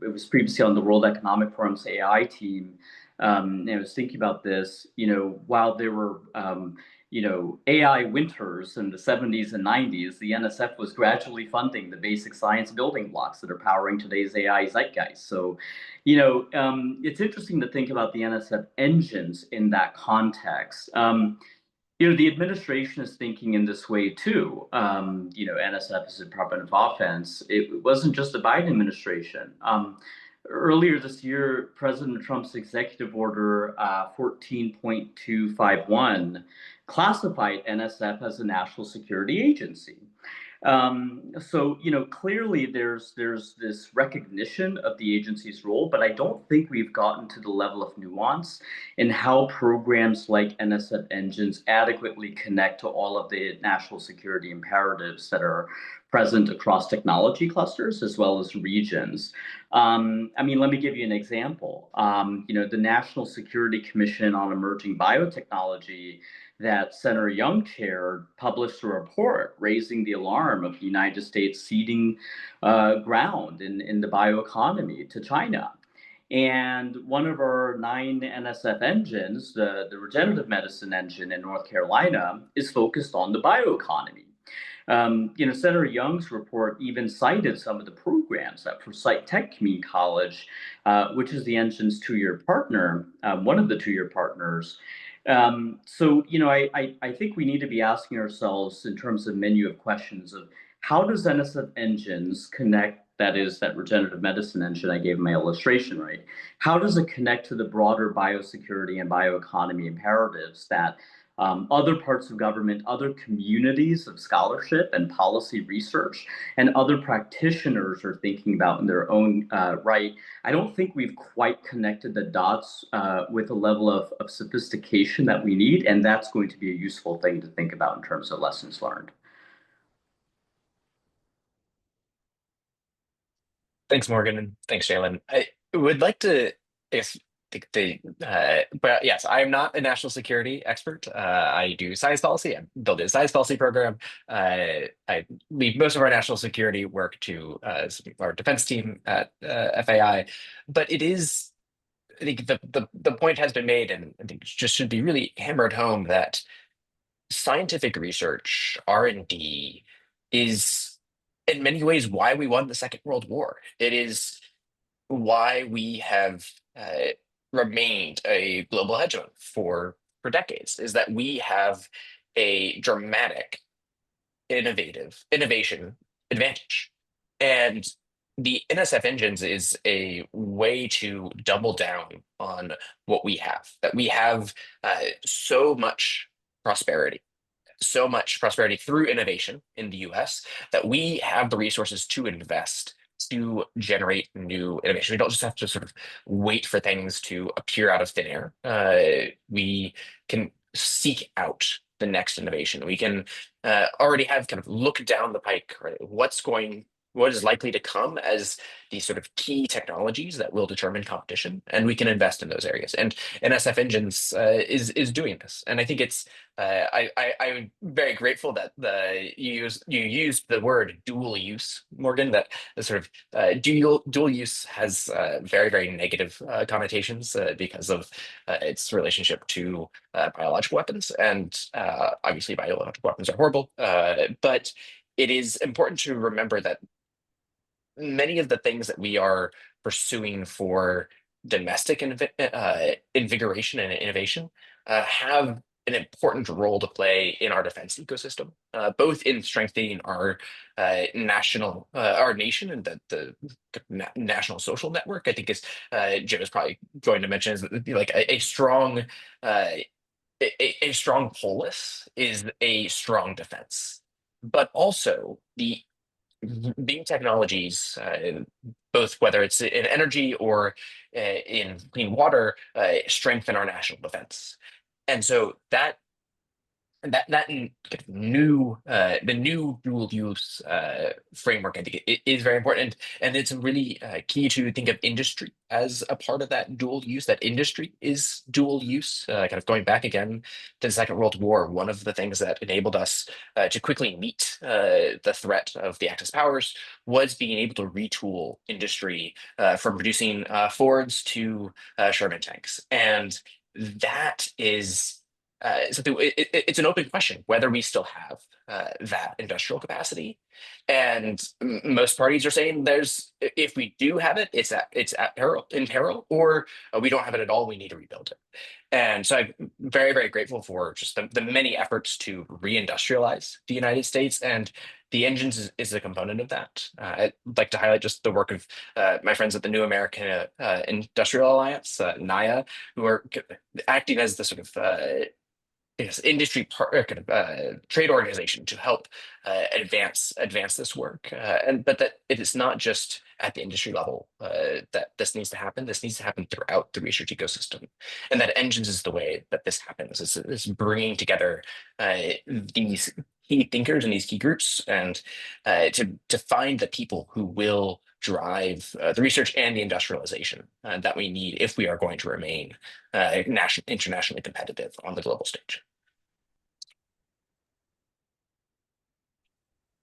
S6: was previously on the World Economic Forum's AI team, and I was thinking about this, while there were AI winters in the 70s and 90s, the NSF was gradually funding the basic science building blocks that are powering today's AI zeitgeist. So, it's interesting to think about the NSF engines in that context. The administration is thinking in this way too. NSF is the Department of Offense. It wasn't just the Biden administration. Earlier this year, President Trump's executive order 14.251 classified NSF as a national security agency. So clearly there's this recognition of the agency's role, but I don't think we've gotten to the level of nuance in how programs like NSF Engines adequately connect to all of the national security imperatives that are present across technology clusters as well as regions. Let me give you an example. The National Security Commission on Emerging Biotechnology that Senator Young chaired published a report raising the alarm of the United States ceding ground in the bioeconomy to China. And one of our 9 NSF engines, the regenerative medicine engine in North Carolina, is focused on the bioeconomy. Senator Young's report even cited some of the programs at Forsyth Tech Community College, which is the engine's 2-year partner, one of the 2-year partners. I think we need to be asking ourselves in terms of menu of questions of how does NSF Engines connect, that is, that regenerative medicine engine I gave my illustration, right? How does it connect to the broader biosecurity and bioeconomy imperatives that other parts of government, other communities of scholarship and policy research, and other practitioners are thinking about in their own right? I don't think we've quite connected the dots with a level of sophistication that we need, and that's going to be a useful thing to think about in terms of lessons learned.
S13: Thanks, Morgan, and thanks, Shaylin. I would like to, but yes, I am not a national security expert. I do science policy. I built a science policy program. I leave most of our national security work to our defense team at FAI. But it is, I think the point has been made, and I think just should be really hammered home that scientific research, R&D, is in many ways why we won the Second World War. It is why we have remained a global hegemon for decades, is that we have a dramatic innovation advantage. And the NSF Engines is a way to double down on what we have, that we have so much prosperity through innovation in the US, that we have the resources to invest to generate new innovation. We don't just have to sort of wait for things to appear out of thin air. We can seek out the next innovation. We can already have kind of look down the pike, right? What is likely to come as these sort of key technologies that will determine competition, and we can invest in those areas. And NSF Engines is doing this, and I think it's I'm very grateful that you used the word dual use, Morgan. That the sort of dual use has very, very negative connotations because of its relationship to biological weapons, and obviously biological weapons are horrible. But it is important to remember that many of the things that we are pursuing for domestic invigoration and innovation have an important role to play in our defense ecosystem, both in strengthening our our nation and the national social network. I think is Jim is probably going to mention is like a strong a strong polis is a strong defense, but also the being technologies, both whether it's in energy or in clean water, strengthen our national defense. And so that new the new dual use framework, I think it is very important, and it's really key to think of industry as a part of that dual use. That industry is dual use. Kind of going back again to the Second World War, one of the things that enabled us to quickly meet the threat of the Axis powers was being able to retool industry from producing Fords to Sherman tanks, and that is something. It's an open question whether we still have that industrial capacity, and most parties are saying if we do have it, it's at peril, or we don't have it at all. We need to rebuild it. And so I'm very, very grateful for just the many efforts to reindustrialize the United States, and the engines is a component of that. I'd like to highlight just the work of my friends at the New American Industrial Alliance, NIA, who are acting as the sort of industry trade organization to help advance this work, but that it is not just at the industry level that this needs to happen. This needs to happen throughout the research ecosystem, and that engines is the way that this happens. It's bringing together these key thinkers and these key groups, and to find the people who will drive the research and the industrialization that we need if we are going to remain internationally competitive on the global stage.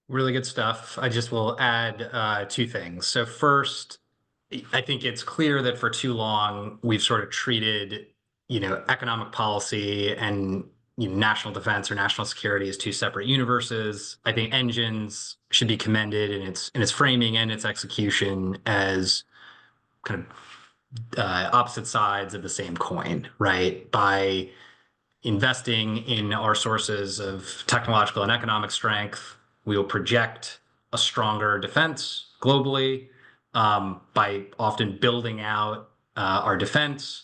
S12: Really good stuff. I just will add two things. So first, I think it's clear that for too long we've sort of treated, economic policy and national defense or national security as two separate universes. I think engines should be commended in its framing and its execution as kind of opposite sides of the same coin, right? By investing in our sources of technological and economic strength, we will project a stronger defense globally. By often building out our defense,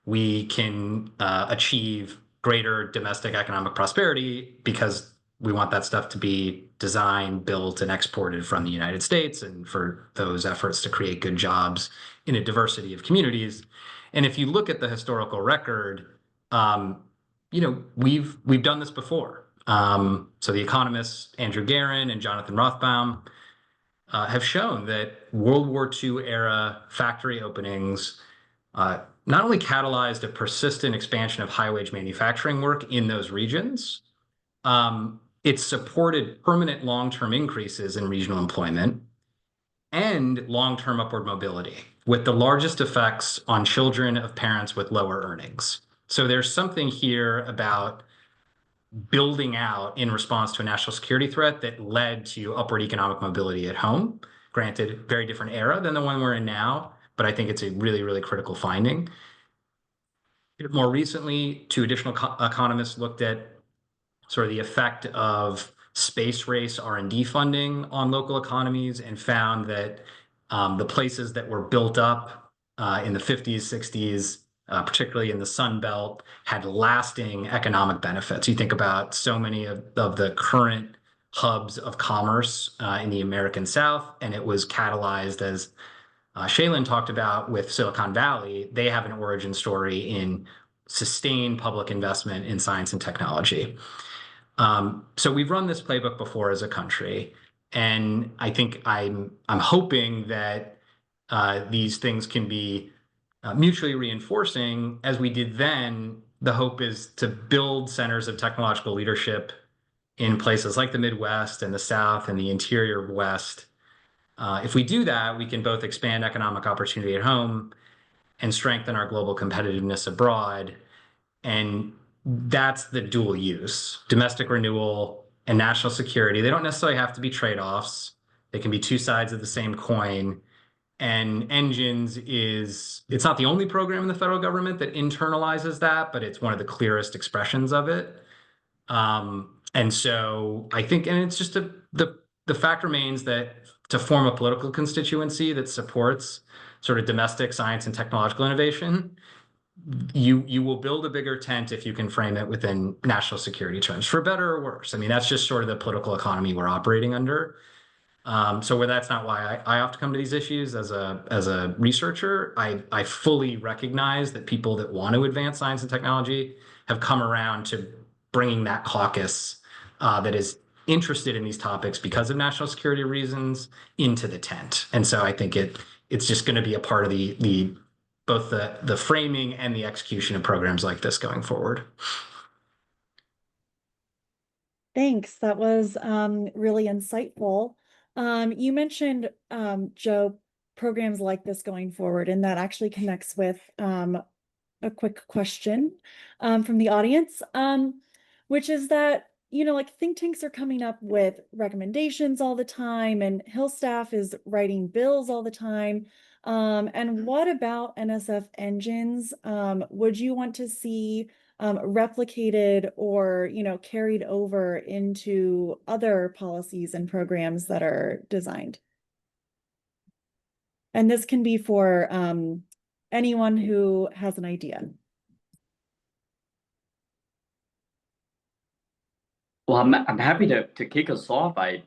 S12: we can achieve greater domestic economic prosperity because we want that stuff to be designed, built, and exported from the United States, and for those efforts to create good jobs in a diversity of communities. And if you look at the historical record, we've done this before. So the economists Andrew Guerin and Jonathan Rothbaum have shown that World War II era factory openings not only catalyzed a persistent expansion of high-wage manufacturing work in those regions, it supported permanent long-term increases in regional employment and long-term upward mobility, with the largest effects on children of parents with lower earnings. So there's something here about building out in response to a national security threat that led to upward economic mobility at home. Granted, very different era than the one we're in now, but I think it's a really, really critical finding. More recently, two additional economists looked at sort of the effect of space race R&D funding on local economies and found that the places that were built up in the 50s, 60s, particularly in the Sun Belt, had lasting economic benefits. You think about so many of the current hubs of commerce in the American South, and it was catalyzed, as Shaylin talked about with Silicon Valley. They have an origin story in sustained public investment in science and technology. So we've run this playbook before as a country, and I think I'm hoping that these things can be mutually reinforcing. As we did then, the hope is to build centers of technological leadership in places like the Midwest and the South and the interior West. If we do that, we can both expand economic opportunity at home and strengthen our global competitiveness abroad. And that's the dual use: domestic renewal and national security. They don't necessarily have to be trade-offs. They can be two sides of the same coin. And Engines it's not the only program in the federal government that internalizes that, but it's one of the clearest expressions of it. And so I think, and it's just the fact remains that to form a political constituency that supports sort of domestic science and technological innovation, you will build a bigger tent if you can frame it within national security terms, for better or worse. I mean, that's just sort of the political economy we're operating under. So where that's not why I have to come to these issues as a researcher, I fully recognize that people that want to advance science and technology have come around to bringing that caucus that is interested in these topics because of national security reasons into the tent. And so I think it's just going to be a part of both the framing and the execution of programs like this going forward.
S11: Thanks. That was really insightful. You mentioned, Joe, programs like this going forward, and that actually connects with a quick question from the audience, which is that, like think tanks are coming up with recommendations all the time, and Hill staff is writing bills all the time. And what about NSF engines? Would you want to see replicated or, carried over into other policies and programs that are designed? And this can be for anyone who has an idea.
S6: Well, I'm happy to kick us off. I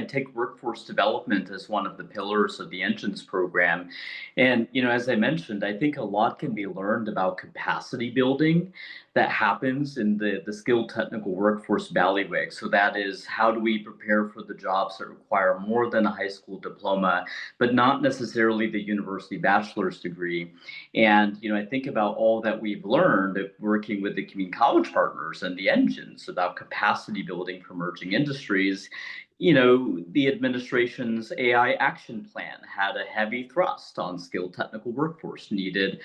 S6: take workforce development as one of the pillars of the Engines program, and as I mentioned, I think a lot can be learned about capacity building that happens in the skilled technical workforce bailiwick. So that is, how do we prepare for the jobs that require more than a high school diploma, but not necessarily the university bachelor's degree? And I think about all that we've learned working with the community college partners and the Engines about capacity building for emerging industries. The administration's AI action plan had a heavy thrust on skilled technical workforce needed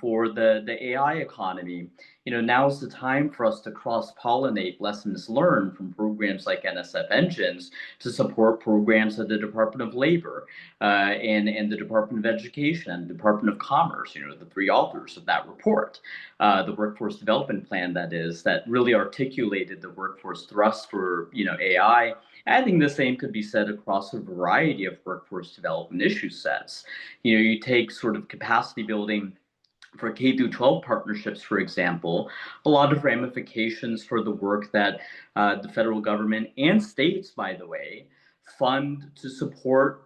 S6: for the AI economy. Now's the time for us to cross-pollinate lessons learned from programs like NSF Engines to support programs at the Department of Labor and the Department of Education and Department of Commerce, the three authors of that report, the workforce development plan, that really articulated the workforce thrust for, AI. I think the same could be said across a variety of workforce development issue sets. You take sort of capacity building for K through 12 partnerships, for example, a lot of ramifications for the work that the federal government and states, by the way, fund to support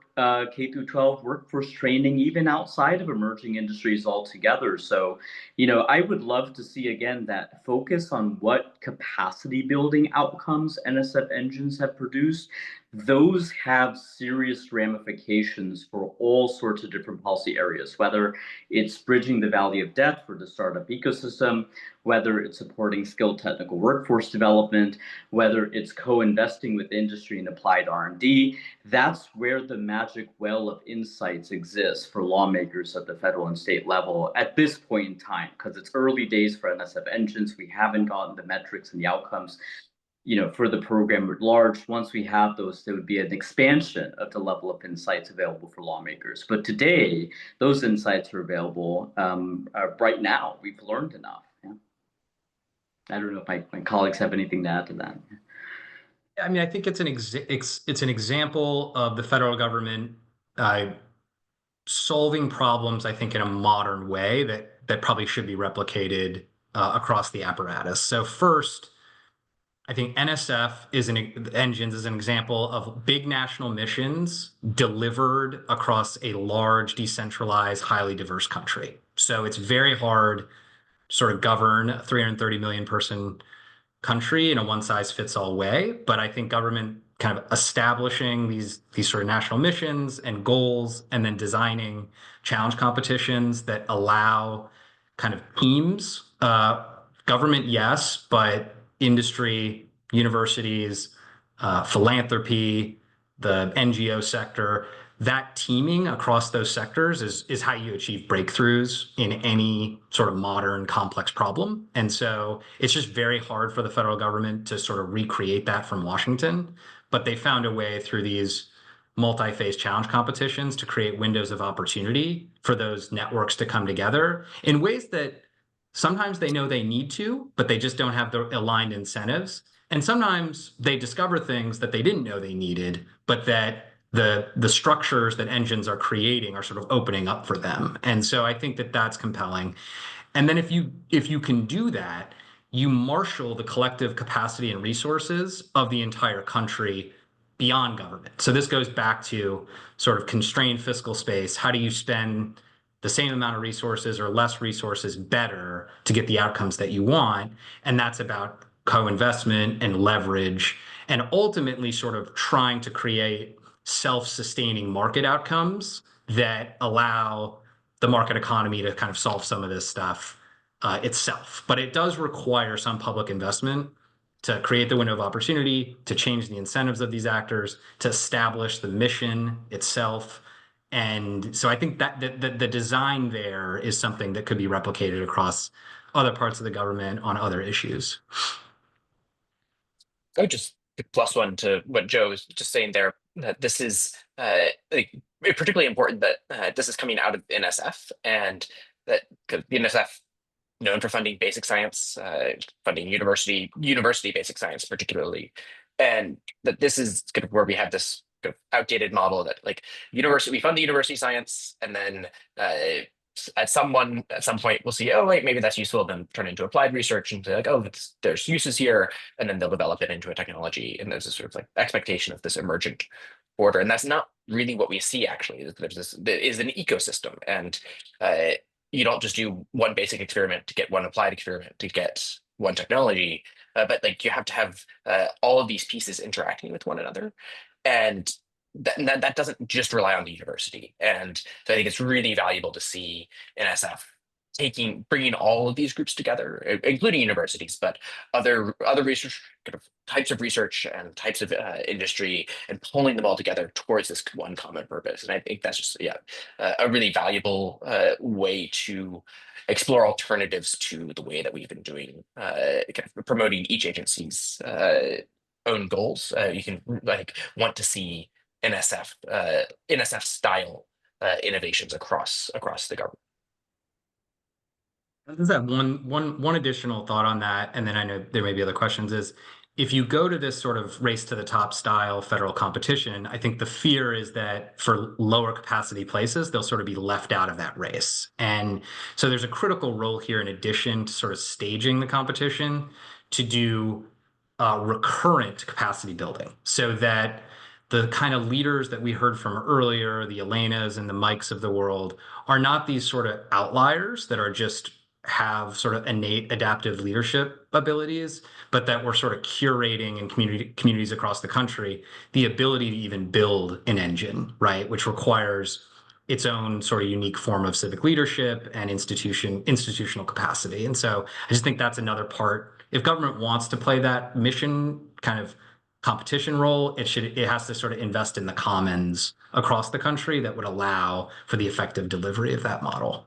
S6: K through 12 workforce training, even outside of emerging industries altogether. So, I would love to see again that focus on what capacity building outcomes NSF Engines have produced. Those have serious ramifications for all sorts of different policy areas, whether it's bridging the valley of death for the startup ecosystem, whether it's supporting skilled technical workforce development, whether it's co-investing with industry and applied R&D. That's where the magic well of insights exists for lawmakers at the federal and state level at this point in time, because it's early days for NSF Engines. We haven't gotten the metrics and the outcomes for the program at large. Once we have those, there would be an expansion of the level of insights available for lawmakers. But today, those insights are available right now. We've learned enough. Yeah. I don't know if my colleagues have anything to add to that.
S12: I mean, I think it's an example of the federal government solving problems, I think, in a modern way that probably should be replicated across the apparatus. So first, I think NSF Engines is an example of big national missions delivered across a large, decentralized, highly diverse country. So it's very hard to sort of govern a 330 million person country in a one-size-fits-all way. But I think government kind of establishing these sort of national missions and goals, and then designing challenge competitions that allow kind of teams, government, yes, but industry, universities, philanthropy, the NGO sector, that teaming across those sectors is how you achieve breakthroughs in any sort of modern complex problem. And so it's just very hard for the federal government to sort of recreate that from Washington. But they found a way through these multi-phase challenge competitions to create windows of opportunity for those networks to come together in ways that sometimes they know they need to, but they just don't have the aligned incentives. And sometimes they discover things that they didn't know they needed, but that the structures that engines are creating are sort of opening up for them. And so I think that that's compelling. And then if you can do that, you marshal the collective capacity and resources of the entire country beyond government. So this goes back to sort of constrained fiscal space. How do you spend the same amount of resources or less resources better to get the outcomes that you want? And that's about co-investment and leverage, and ultimately sort of trying to create self-sustaining market outcomes that allow the market economy to kind of solve some of this stuff itself. But it does require some public investment to create the window of opportunity, to change the incentives of these actors, to establish the mission itself, And so I think that the design there is something that could be replicated across other parts of the government on other issues.
S13: I would just plus one to what Joe was just saying there, that this is like particularly important that this is coming out of NSF, and that the NSF known for funding basic science, funding university basic science particularly, and that this is kind of where we have this kind of outdated model that like university we fund the university science, and then at some point we'll see, oh wait, maybe that's useful, then turn into applied research and say like, oh, there's uses here, and then they'll develop it into a technology, and there's a sort of like expectation of this emergent order, and that's not really what we see actually. There is an ecosystem, and you don't just do one basic experiment to get one applied experiment to get one technology, but like you have to have all of these pieces interacting with one another, and that doesn't just rely on the university. And so I think it's really valuable to see NSF bringing all of these groups together, including universities, but other research kind of types of research and types of industry, and pulling them all together towards this one common purpose. And I think that's just a really valuable way to explore alternatives to the way that we've been doing kind of promoting each agency's own goals. You can like want to see NSF style innovations across the government.
S12: I just have one additional thought on that, and then I know there may be other questions, is if you go to this sort of race to the top style federal competition, I think the fear is that for lower capacity places, they'll sort of be left out of that race. And so there's a critical role here, in addition to sort of staging the competition, to do recurrent capacity building, so that the kind of leaders that we heard from earlier, the Elenas and the Mikes of the world, are not these sort of outliers that are just have sort of innate adaptive leadership abilities, but that we're sort of curating in communities across the country the ability to even build an engine, right? Which requires its own sort of unique form of civic leadership and institutional capacity. And so I just think that's another part. If government wants to play that mission kind of competition role, it has to sort of invest in the commons across the country that would allow for the effective delivery of that model.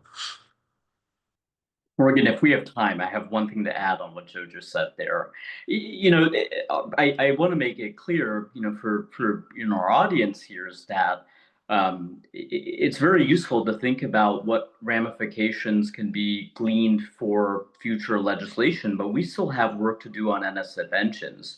S6: Morgan, if we have time, I have one thing to add on what Joe just said there. I want to make it clear, for our audience here, is that it's very useful to think about what ramifications can be gleaned for future legislation, but we still have work to do on NSF Engines.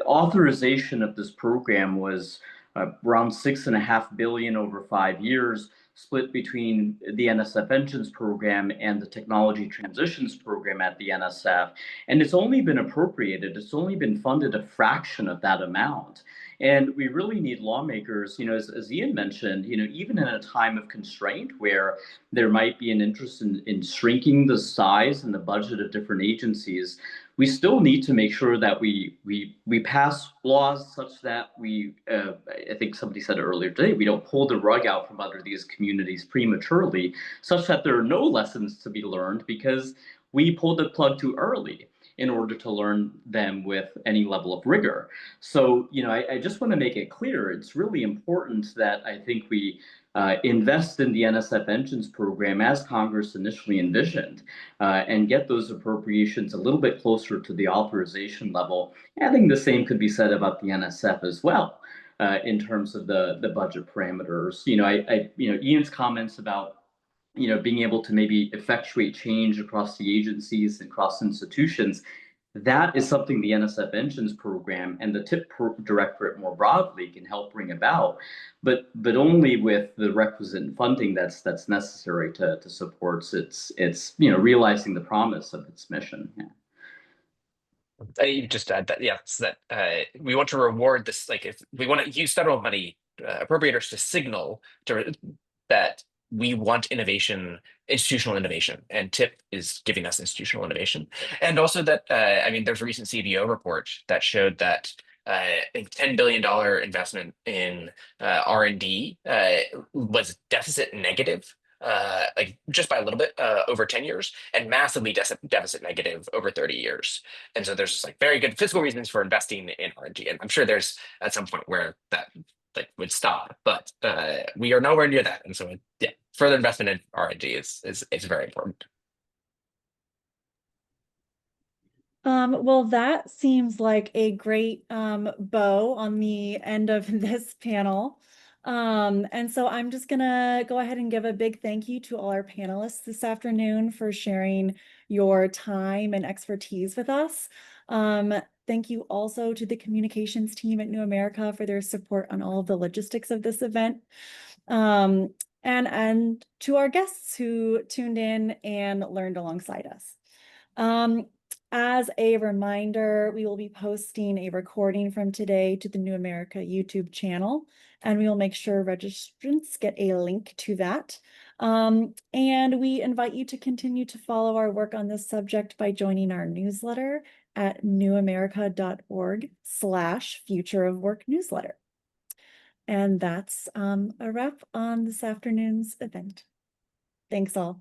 S6: Authorization of this program was around $6.5 billion over 5 years, split between the NSF Engines program and the Technology Transitions program at the NSF. And it's only been appropriated, it's only been funded a fraction of that amount. And we really need lawmakers, as Ian mentioned, even in a time of constraint where there might be an interest in shrinking the size and the budget of different agencies, we still need to make sure that we pass laws such that I think somebody said it earlier today, we don't pull the rug out from under these communities prematurely, such that there are no lessons to be learned because we pulled the plug too early in order to learn them with any level of rigor. So, I just want to make it clear, it's really important that I think we invest in the NSF Engines program as Congress initially envisioned, and get those appropriations a little bit closer to the authorization level. I think the same could be said about the NSF as well, in terms of the budget parameters. Ian's comments about being able to maybe effectuate change across the agencies and across institutions, that is something the NSF Engines program and the TIP Directorate more broadly can help bring about, but only with the requisite funding that's necessary to support its realizing the promise of its mission. Yeah.
S13: I just add that, we want to reward this, like if we want to use federal money appropriators to signal that we want institutional innovation, and TIP is giving us institutional innovation. And also that, there's a recent CBO report that showed that I think $10 billion investment in R&D was deficit negative, like just by a little bit over 10 years, and massively deficit negative over 30 years. And so there's just like very good fiscal reasons for investing in R&D. And I'm sure there's at some point where that would stop. But we are nowhere near that, and so yeah, further investment in R&D is very important.
S11: Well, that seems like a great bow on the end of this panel. And so I'm just gonna go ahead and give a big thank you to all our panelists this afternoon for sharing your time and expertise with us. Thank you also to the communications team at New America for their support on all of the logistics of this event. And to our guests who tuned in and learned alongside us. As a reminder, we will be posting a recording from today to the New America YouTube channel, and we will make sure registrants get a link to that. And we invite you to continue to follow our work on this subject by joining our newsletter at newamerica.org/future of work newsletter. And that's a wrap on this afternoon's event. Thanks all.